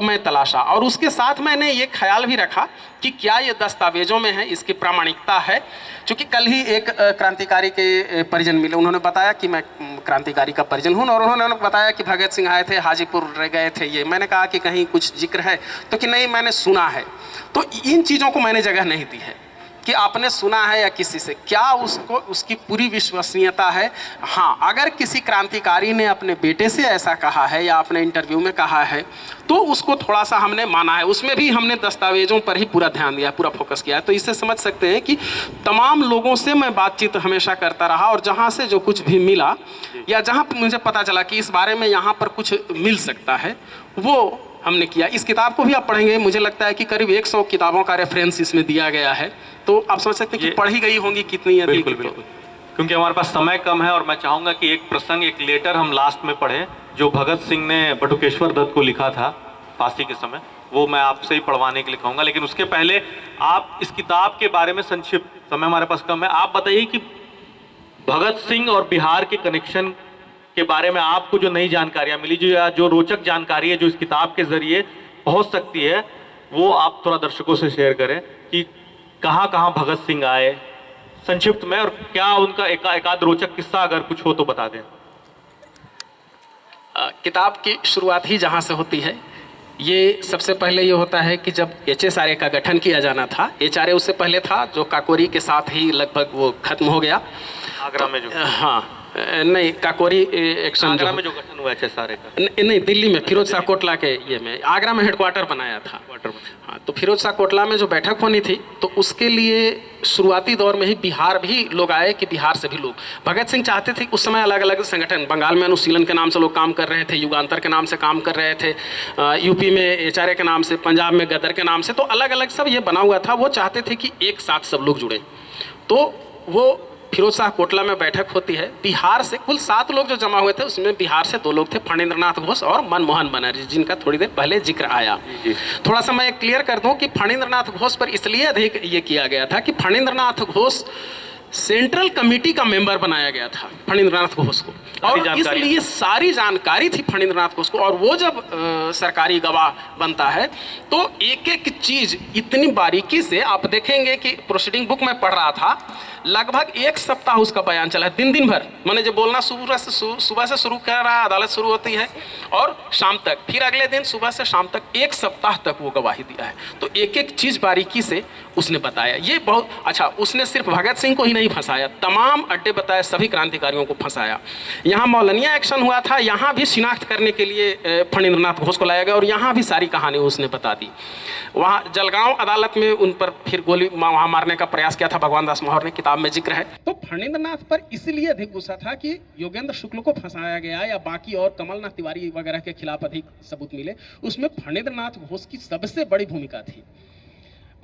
मैं तलाशा। और उसके साथ मैंने ये ख्याल भी रखा कि क्या ये दस्तावेजों में है, इसकी प्रामाणिकता है। क्योंकि कल ही एक क्रांतिकारी के परिजन मिले, उन्होंने बताया कि मैं क्रांतिकारी का परिजन हूँ, और उन्होंने बताया कि भगत सिंह आए थे, हाजीपुर रह गए थे। ये मैंने कहा कि कहीं कुछ जिक्र है, तो कि नहीं मैंने सुना है। तो इन चीज़ों को मैंने जगह नहीं दी है कि आपने सुना है या किसी से, क्या उसको उसकी पूरी विश्वसनीयता है। हाँ, अगर किसी क्रांतिकारी ने अपने बेटे से ऐसा कहा है या अपने इंटरव्यू में कहा है, तो उसको थोड़ा सा हमने माना है, उसमें भी हमने दस्तावेजों पर ही पूरा ध्यान दिया, पूरा फोकस किया है। तो इससे समझ सकते हैं कि तमाम लोगों से मैं बातचीत हमेशा करता रहा, और जहाँ से जो कुछ भी मिला या जहाँ मुझे पता चला कि इस बारे में यहाँ पर कुछ मिल सकता है, वो हमने किया। इस किताब को भी आप पढ़ेंगे, मुझे लगता है कि करीब 100 किताबों का रेफरेंस इसमें दिया गया है, तो आप समझ सकते हैं कि पढ़ी गई होंगी कितनी है। बिल्कुल बिल्कुल, क्योंकि हमारे पास समय कम है, और मैं चाहूँगा कि एक प्रसंग, एक लेटर हम लास्ट में पढ़ें जो भगत सिंह ने बटुकेश्वर दत्त को लिखा था फांसी के समय, वो मैं आपसे ही पढ़वाने के लिए कहूँगा। लेकिन उसके पहले आप इस किताब के बारे में संक्षिप्त, समय हमारे पास कम है, आप बताइए कि भगत सिंह और बिहार के कनेक्शन के बारे में आपको जो नई जानकारियाँ मिली, जो रोचक जानकारी है जो इस किताब के जरिए पहुँच सकती है, वो आप थोड़ा दर्शकों से शेयर करें कि कहाँ कहाँ भगत सिंह आए संक्षिप्त में, और क्या उनका एकाध रोचक किस्सा अगर कुछ हो तो बता दें। किताब की शुरुआत ही जहाँ से होती है, ये सबसे पहले ये होता है कि जब HSRA का गठन किया जाना था, HRA उससे पहले था जो काकोरी के साथ ही लगभग वो खत्म हो गया। आगरा में जो, हाँ नहीं, काकोरी एक्शन आगरा में जो गठन हुआ HSRA का, नहीं दिल्ली में फिरोज शाह कोटला के ये में, आगरा में हेडक्वार्टर बनाया था। हाँ, तो फिरोज शाह कोटला में जो बैठक होनी थी, तो उसके लिए शुरुआती दौर में ही बिहार भी लोग आए कि बिहार से भी लोग, भगत सिंह चाहते थे उस समय अलग अलग संगठन, बंगाल में अनुशीलन के नाम से लोग काम कर रहे थे, युगांतर के नाम से काम कर रहे थे, यूपी में HRA के नाम से, पंजाब में गदर के नाम से, तो अलग अलग सब ये बना हुआ था। वो चाहते थे कि एक साथ सब लोग जुड़े, तो वो फिरोज शाह कोटला में बैठक होती है। बिहार से कुल 7 लोग जो जमा हुए थे, उसमें बिहार से 2 लोग थे, फणींद्रनाथ घोष और मनमोहन बनर्जी, जिनका थोड़ी देर पहले जिक्र आया। थोड़ा सा मैं क्लियर कर दूं कि फणींद्रनाथ घोष पर इसलिए अधिक ये किया गया था कि फणींद्रनाथ घोष सेंट्रल कमेटी का मेंबर बनाया गया था फणींद्रनाथ घोष को, और इसलिए सारी जानकारी थी फणींद्रनाथ घोष को। और वो जब सरकारी गवाह बनता है तो एक एक चीज इतनी बारीकी से, आप देखेंगे कि प्रोसीडिंग बुक में पढ़ रहा था, लगभग 1 सप्ताह उसका बयान चला है, दिन भर, मैंने जो बोलना सुबह से शुरू कर रहा है, अदालत शुरू होती है और शाम तक, फिर अगले दिन सुबह से शाम तक 1 सप्ताह तक वो गवाही दिया है। तो एक एक चीज बारीकी से उसने बताया। ये बहुत अच्छा, उसने सिर्फ भगत सिंह को ही नहीं फंसाया, तमाम अड्डे बताए, सभी क्रांतिकारियों को फंसाया। यहाँ मौलनिया एक्शन हुआ था, यहाँ भी शिनाख्त करने के लिए फणींद्रनाथ घोष को लाया गया, और यहाँ भी सारी कहानी उसने बता दी। वहाँ जलगांव अदालत में उन पर फिर गोली वहाँ मारने का प्रयास किया था भगवान दास माहौर ने, किताब में जिक्र है। तो फणींद्रनाथ पर इसलिए अधिक गुस्सा था कि योगेंद्र शुक्ल को फंसाया गया, या बाकी और कमलनाथ तिवारी वगैरह के खिलाफ अधिक सबूत मिले, उसमें फणींद्रनाथ घोष की सबसे बड़ी भूमिका थी।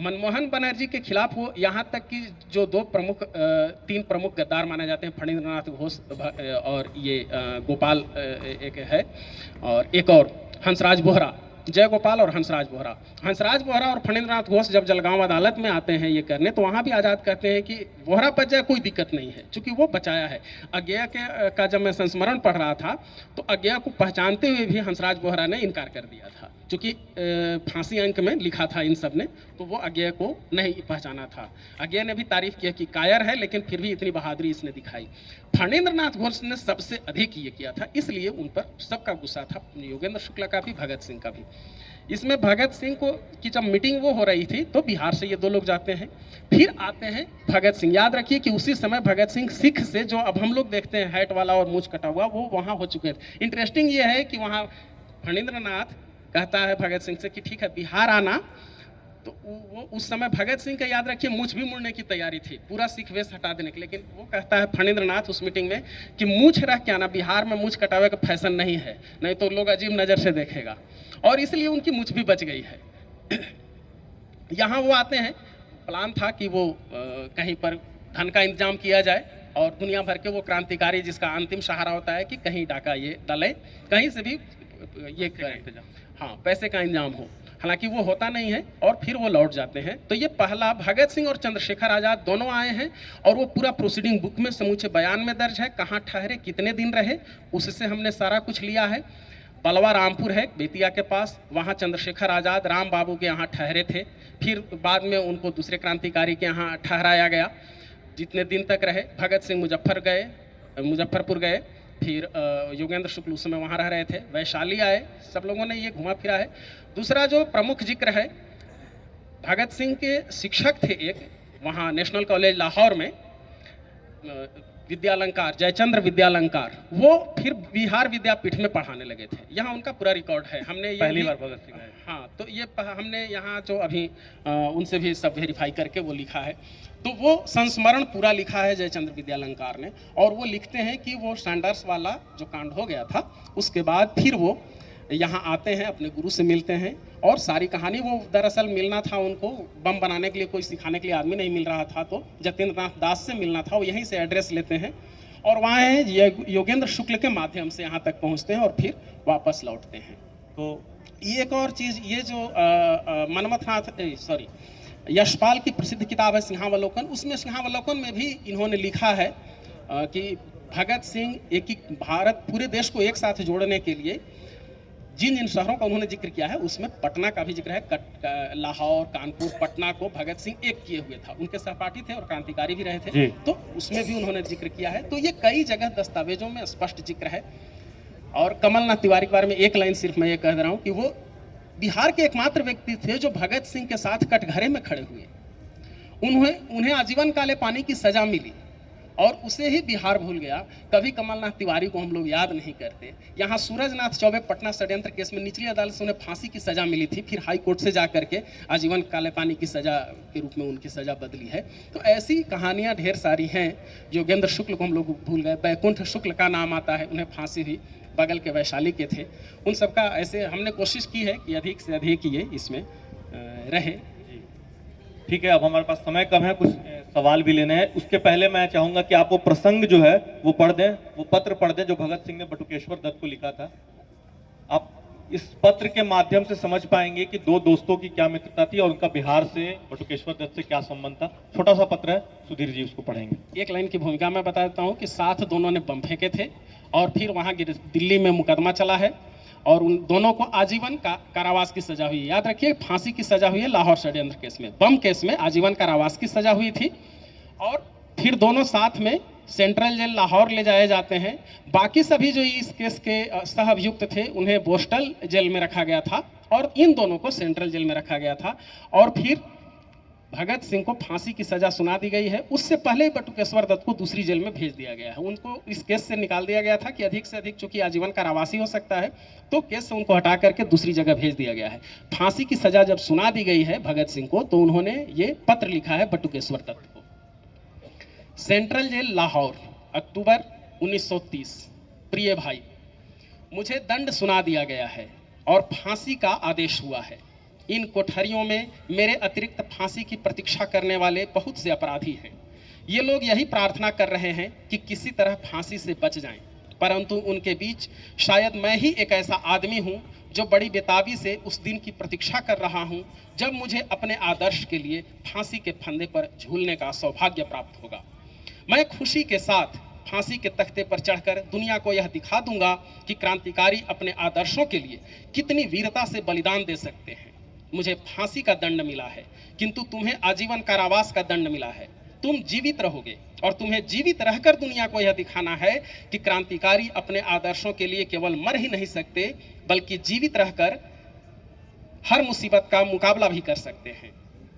मनमोहन बनर्जी के खिलाफ वो, यहाँ तक कि जो 3 प्रमुख गद्दार माने जाते हैं, फणींद्रनाथ घोष और ये गोपाल एक है, और एक और हंसराज बोहरा, जय गोपाल और हंसराज बोहरा और फणींद्रनाथ घोष जब जलगांव अदालत में आते हैं ये करने, तो वहाँ भी आज़ाद कहते हैं कि बोहरा बच जाए कोई दिक्कत नहीं है, चूंकि वो बचाया है। अज्ञा का जब मैं संस्मरण पढ़ रहा था, तो अज्ञा को पहचानते हुए भी हंसराज बोहरा ने इनकार कर दिया था चूँकि फांसी अंक में लिखा था इन सब ने, तो वो अज्ञेय को नहीं पहचाना था। अज्ञेय ने भी तारीफ किया कि कायर है लेकिन फिर भी इतनी बहादुरी इसने दिखाई। फणींद्र नाथ घोष ने सबसे अधिक ये किया था, इसलिए उन पर सबका गुस्सा था, योगेंद्र शुक्ला का भी, भगत सिंह का भी। इसमें भगत सिंह को की जब मीटिंग वो हो रही थी तो बिहार से ये 2 लोग जाते हैं, फिर आते हैं भगत सिंह। याद रखिए कि उसी समय भगत सिंह सिख से, जो अब हम लोग देखते हैं हैट वाला और मूंछ कटा हुआ, वो वहाँ हो चुके थे। इंटरेस्टिंग ये है कि वहाँ फणींद्र नाथ कहता है भगत सिंह से कि ठीक है बिहार आना, तो वो उस समय भगत सिंह का याद रखिए मूछ भी मुड़ने की तैयारी थी, पूरा सिख वेश हटा देने की, लेकिन वो कहता है फणींद्र नाथ उस मीटिंग में कि मूछ रह के आना, बिहार में मूछ कटावे का फैशन नहीं है, नहीं तो लोग अजीब नज़र से देखेगा, और इसलिए उनकी मूछ भी बच गई है। यहाँ वो आते हैं, प्लान था कि वो कहीं पर धन का इंतजाम किया जाए और दुनिया भर के वो क्रांतिकारी जिसका अंतिम सहारा होता है कि कहीं डाका ये डले, कहीं से भी ये करें, हाँ पैसे का इंतजाम हो, हालांकि वो होता नहीं है और फिर वो लौट जाते हैं। तो ये पहला, भगत सिंह और चंद्रशेखर आज़ाद दोनों आए हैं और वो पूरा प्रोसीडिंग बुक में समूचे बयान में दर्ज है, कहाँ ठहरे, कितने दिन रहे, उससे हमने सारा कुछ लिया है। बलवा रामपुर है बेतिया के पास, वहाँ चंद्रशेखर आज़ाद राम बाबू के यहाँ ठहरे थे, फिर बाद में उनको दूसरे क्रांतिकारी के यहाँ ठहराया गया, जितने दिन तक रहे। भगत सिंह मुजफ्फरपुर गए, फिर योगेंद्र शुक्ल उस समय वहाँ रह रहे थे, वैशाली आए, सब लोगों ने ये घुमा फिरा है। दूसरा जो प्रमुख जिक्र है, भगत सिंह के शिक्षक थे एक वहाँ नेशनल कॉलेज लाहौर में, विद्यालंकार, जयचंद्र विद्यालंकार, वो फिर बिहार विद्यापीठ में पढ़ाने लगे थे। यहाँ उनका पूरा रिकॉर्ड है, हमने ये पहली बार भगत सिंह आए। हाँ, तो ये हमने यहाँ जो अभी उनसे भी सब वेरीफाई करके वो लिखा है, तो वो संस्मरण पूरा लिखा है जयचंद्र विद्यालंकार ने, और वो लिखते हैं कि वो सैंडर्स वाला जो कांड हो गया था उसके बाद फिर वो यहाँ आते हैं, अपने गुरु से मिलते हैं और सारी कहानी, वो दरअसल मिलना था उनको, बम बनाने के लिए कोई सिखाने के लिए आदमी नहीं मिल रहा था, तो जतेंद्र नाथ दास से मिलना था, वो यहीं से एड्रेस लेते हैं और वहाँ है योगेंद्र शुक्ल के माध्यम से यहाँ तक पहुँचते हैं और फिर वापस लौटते हैं। तो एक और चीज़, ये जो यशपाल की प्रसिद्ध किताब है सिंहावलोकन, उसमें सिंहावलोकन में भी इन्होंने लिखा है कि भगत सिंह भारत पूरे देश को एक साथ जोड़ने के लिए जिन जिन शहरों का उन्होंने जिक्र किया है उसमें पटना का भी जिक्र है, लाहौर, कानपुर, पटना को भगत सिंह एक किए हुए था, उनके सहपाठी थे और क्रांतिकारी भी रहे थे, तो उसमें भी उन्होंने जिक्र किया है। तो ये कई जगह दस्तावेजों में स्पष्ट जिक्र है। और कमलनाथ तिवारी के बारे में एक लाइन सिर्फ मैं ये कह दे रहा हूँ कि वो बिहार के एकमात्र व्यक्ति थे जो भगत सिंह के साथ कटघरे में खड़े हुए। उन्हें आजीवन काले पानी की सजा मिली और उसे ही बिहार भूल गया। कभी कमलनाथ तिवारी को हम लोग याद नहीं करते। यहाँ सूरजनाथ चौबे पटना षड्यंत्र केस में निचली अदालत से उन्हें फांसी की सजा मिली थी, फिर हाई कोर्ट से जा करके आजीवन काले पानी की सजा के रूप में उनकी सजा बदली है। तो ऐसी कहानियाँ ढेर सारी हैं। योगेंद्र शुक्ल को हम लोग भूल गए, बैकुंठ शुक्ल का नाम आता है, उन्हें फांसी हुई, बगल के वैशाली के थे। उन सबका ऐसे हमने कोशिश की है कि अधिक से अधिक ये इसमें रहे। ठीक है, अब हमारे पास समय कम है, कुछ सवाल भी लेने हैं। उसके पहले मैं चाहूंगा कि आप वो प्रसंग जो है वो पढ़ दें, वो पत्र पढ़ दें जो भगत सिंह ने बटुकेश्वर दत्त को लिखा था। आप इस पत्र के माध्यम से समझ पाएंगे कि दो दोस्तों की क्या मित्रता थी और उनका बिहार से बटुकेश्वर दत्त से क्या संबंध था। छोटा सा पत्र है, सुधीर जी उसको पढ़ेंगे। एक लाइन की भूमिका मैं बता देता हूँ कि साथ दोनों ने बम फेंके थे और फिर वहाँ दिल्ली में मुकदमा चला है और उन दोनों को आजीवन कारावास की सजा हुई। याद रखिए, फांसी की सजा हुई है लाहौर षड्यंत्र केस में, बम केस में आजीवन कारावास की सजा हुई थी। और फिर दोनों साथ में सेंट्रल जेल लाहौर ले जाए जाते हैं। बाकी सभी जो इस केस के सह अभियुक्त थे उन्हें बोस्टल जेल में रखा गया था और इन दोनों को सेंट्रल जेल में रखा गया था। और फिर भगत सिंह को फांसी की सजा सुना दी गई है। उससे पहले बटुकेश्वर दत्त को दूसरी जेल में भेज दिया गया है। उनको इस केस से निकाल दिया गया था कि अधिक से अधिक चूंकि आजीवन कारावासी हो सकता है, तो केस से उनको हटा करके दूसरी जगह भेज दिया गया है। फांसी की सजा जब सुना दी गई है भगत सिंह को, तो उन्होंने ये पत्र लिखा है बटुकेश्वर दत्त को। सेंट्रल जेल लाहौर, अक्टूबर 1930। प्रिय भाई, मुझे दंड सुना दिया गया है और फांसी का आदेश हुआ है। इन कोठरियों में मेरे अतिरिक्त फांसी की प्रतीक्षा करने वाले बहुत से अपराधी हैं। ये लोग यही प्रार्थना कर रहे हैं कि किसी तरह फांसी से बच जाएं, परंतु उनके बीच शायद मैं ही एक ऐसा आदमी हूं जो बड़ी बेताबी से उस दिन की प्रतीक्षा कर रहा हूं जब मुझे अपने आदर्श के लिए फांसी के फंदे पर झूलने का सौभाग्य प्राप्त होगा। मैं खुशी के साथ फांसी के तख्ते पर चढ़कर दुनिया को यह दिखा दूंगा कि क्रांतिकारी अपने आदर्शों के लिए कितनी वीरता से बलिदान दे सकते हैं। मुझे फांसी का दंड मिला है, किंतु तुम्हें आजीवन कारावास का दंड मिला है। तुम जीवित रहोगे और तुम्हें जीवित रहकर दुनिया को यह दिखाना है कि क्रांतिकारी अपने आदर्शों के लिए केवल मर ही नहीं सकते, बल्कि जीवित रहकर हर मुसीबत का मुकाबला भी कर सकते हैं।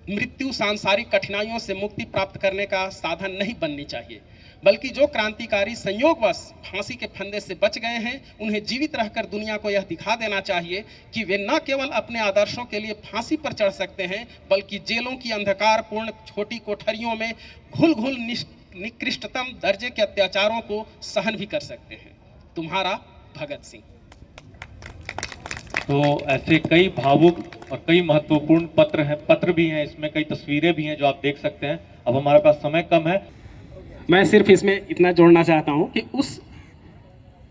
मृत्यु सांसारिक कठिनाइयों से मुक्ति प्राप्त करने का साधन नहीं बननी चाहिए, बल्कि जो क्रांतिकारी संयोगवश फांसी के फंदे से बच गए हैं, उन्हें जीवित रहकर दुनिया को यह दिखा देना चाहिए कि वे न केवल अपने आदर्शों के लिए फांसी पर चढ़ सकते हैं, बल्कि जेलों की अंधकारपूर्ण छोटी कोठरियों में घुल घुल निकृष्टतम दर्जे के अत्याचारों को सहन भी कर सकते हैं। तुम्हारा भगत सिंह। तो ऐसे कई भावुक और कई महत्वपूर्ण पत्र भी हैं, इसमें कई तस्वीरें भी हैं जो आप देख सकते हैं। अब हमारे पास समय कम है। मैं सिर्फ इसमें इतना जोड़ना चाहता हूं कि उस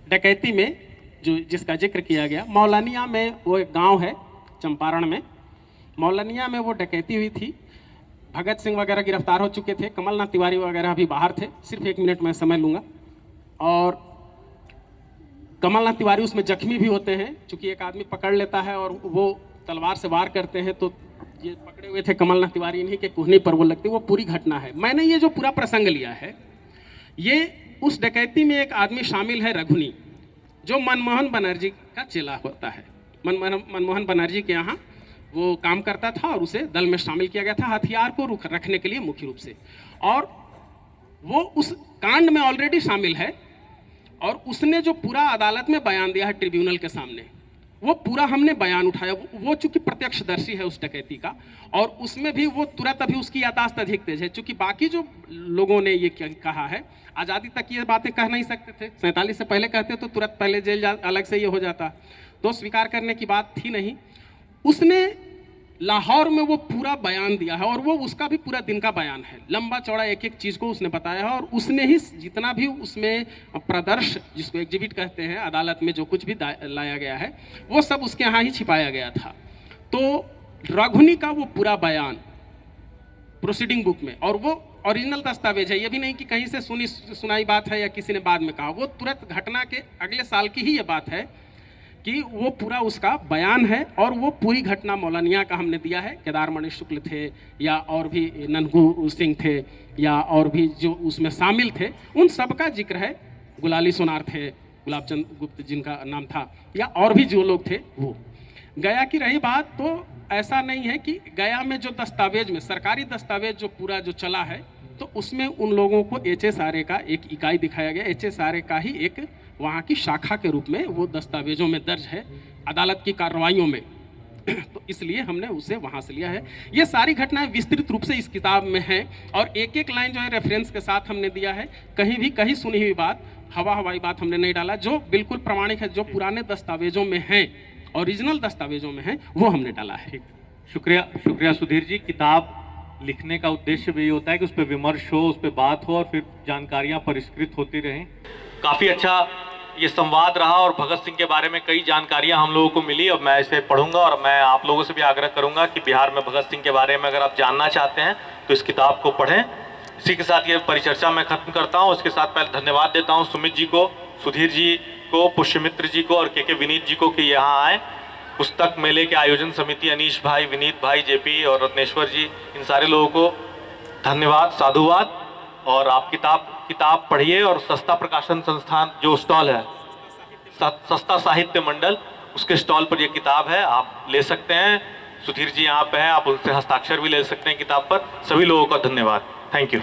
डकैती में जिसका जिक्र किया गया, मौलानिया में वो एक गांव है चंपारण में, मौलानिया में वो डकैती हुई थी। भगत सिंह वगैरह गिरफ्तार हो चुके थे, कमलनाथ तिवारी वगैरह अभी बाहर थे। सिर्फ 1 मिनट में समय लूँगा। और कमलनाथ तिवारी उसमें जख्मी भी होते हैं, चूँकि एक आदमी पकड़ लेता है और वो तलवार से वार करते हैं, तो ये पकड़े हुए थे कमलनाथ तिवारी, इन्हीं के कुहनी पर वो लगती है। वो पूरी घटना है। मैंने ये जो पूरा प्रसंग लिया है, ये उस डकैती में एक आदमी शामिल है, रघुनी, जो मनमोहन बनर्जी का चेला होता है। मनमोहन बनर्जी के यहाँ वो काम करता था और उसे दल में शामिल किया गया था हथियार को रखने के लिए मुख्य रूप से। और वो उस कांड में ऑलरेडी शामिल है और उसने जो पूरा अदालत में बयान दिया है ट्रिब्यूनल के सामने, वो पूरा हमने बयान उठाया। वो चूंकि प्रत्यक्षदर्शी है उस डकैती का, और उसमें भी वो तुरंत अभी उसकी यादाश्त अधिक तेज है। चूंकि बाकी जो लोगों ने ये कहा है, आज़ादी तक ये बातें कह नहीं सकते थे, 47 से पहले कहते तो तुरंत पहले जेल अलग से ये हो जाता, तो स्वीकार करने की बात थी नहीं। उसने लाहौर में वो पूरा बयान दिया है और वो उसका भी पूरा दिन का बयान है, लंबा चौड़ा एक एक चीज़ को उसने बताया है। और उसने ही जितना भी उसमें प्रदर्श, जिसको एग्जिबिट कहते हैं, अदालत में जो कुछ भी लाया गया है, वो सब उसके यहाँ ही छिपाया गया था। तो रघुनी का वो पूरा बयान प्रोसीडिंग बुक में, और वो ओरिजिनल दस्तावेज है, ये भी नहीं कि कहीं से सुनाई बात है या किसी ने बाद में कहा। वो तुरंत घटना के अगले साल की ही ये बात है कि वो पूरा उसका बयान है। और वो पूरी घटना मौलानिया का हमने दिया है। केदारमणि शुक्ल थे या और भी ननगू सिंह थे या और भी जो उसमें शामिल थे, उन सब का जिक्र है। गुलाली सोनार थे, गुलाब चंद गुप्त जिनका नाम था, या और भी जो लोग थे वो। गया की रही बात, तो ऐसा नहीं है कि गया में जो दस्तावेज में सरकारी दस्तावेज जो पूरा जो चला है, तो उसमें उन लोगों को HSRA का एक इकाई दिखाया गया। HSRA का ही एक वहाँ की शाखा के रूप में वो दस्तावेजों में दर्ज है अदालत की कार्रवाइयों में, तो इसलिए हमने उसे वहाँ से लिया है। ये सारी घटनाएं विस्तृत रूप से इस किताब में हैं और एक एक लाइन जो है रेफरेंस के साथ हमने दिया है। कहीं भी कहीं सुनी हुई बात, हवाई बात हमने नहीं डाला। जो बिल्कुल प्रामाणिक है, जो पुराने दस्तावेजों में हैं, ओरिजिनल दस्तावेजों में हैं, वो हमने डाला है। शुक्रिया सुधीर जी। किताब लिखने का उद्देश्य भी होता है कि उस पर विमर्श हो, उस पर बात हो और फिर जानकारियाँ परिष्कृत होती रहें। काफ़ी अच्छा ये संवाद रहा और भगत सिंह के बारे में कई जानकारियां हम लोगों को मिली। अब मैं इसे पढ़ूंगा और मैं आप लोगों से भी आग्रह करूंगा कि बिहार में भगत सिंह के बारे में अगर आप जानना चाहते हैं तो इस किताब को पढ़ें। इसी के साथ ये परिचर्चा मैं खत्म करता हूँ। इसके साथ पहले धन्यवाद देता हूँ सुमित जी को, सुधीर जी को, पुष्यमित्र जी को और के विनीत जी को कि यहाँ आए। पुस्तक मेले के आयोजन समिति अनीश भाई, विनीत भाई, जेपी और रत्नेश्वर जी, इन सारे लोगों को धन्यवाद, साधुवाद। और आप किताब पढ़िए और सस्ता प्रकाशन संस्थान जो स्टॉल है, सस्ता साहित्य मंडल, उसके स्टॉल पर ये किताब है, आप ले सकते हैं। सुधीर जी यहाँ पे हैं, आप उनसे हस्ताक्षर भी ले सकते हैं किताब पर। सभी लोगों का धन्यवाद। Thank you.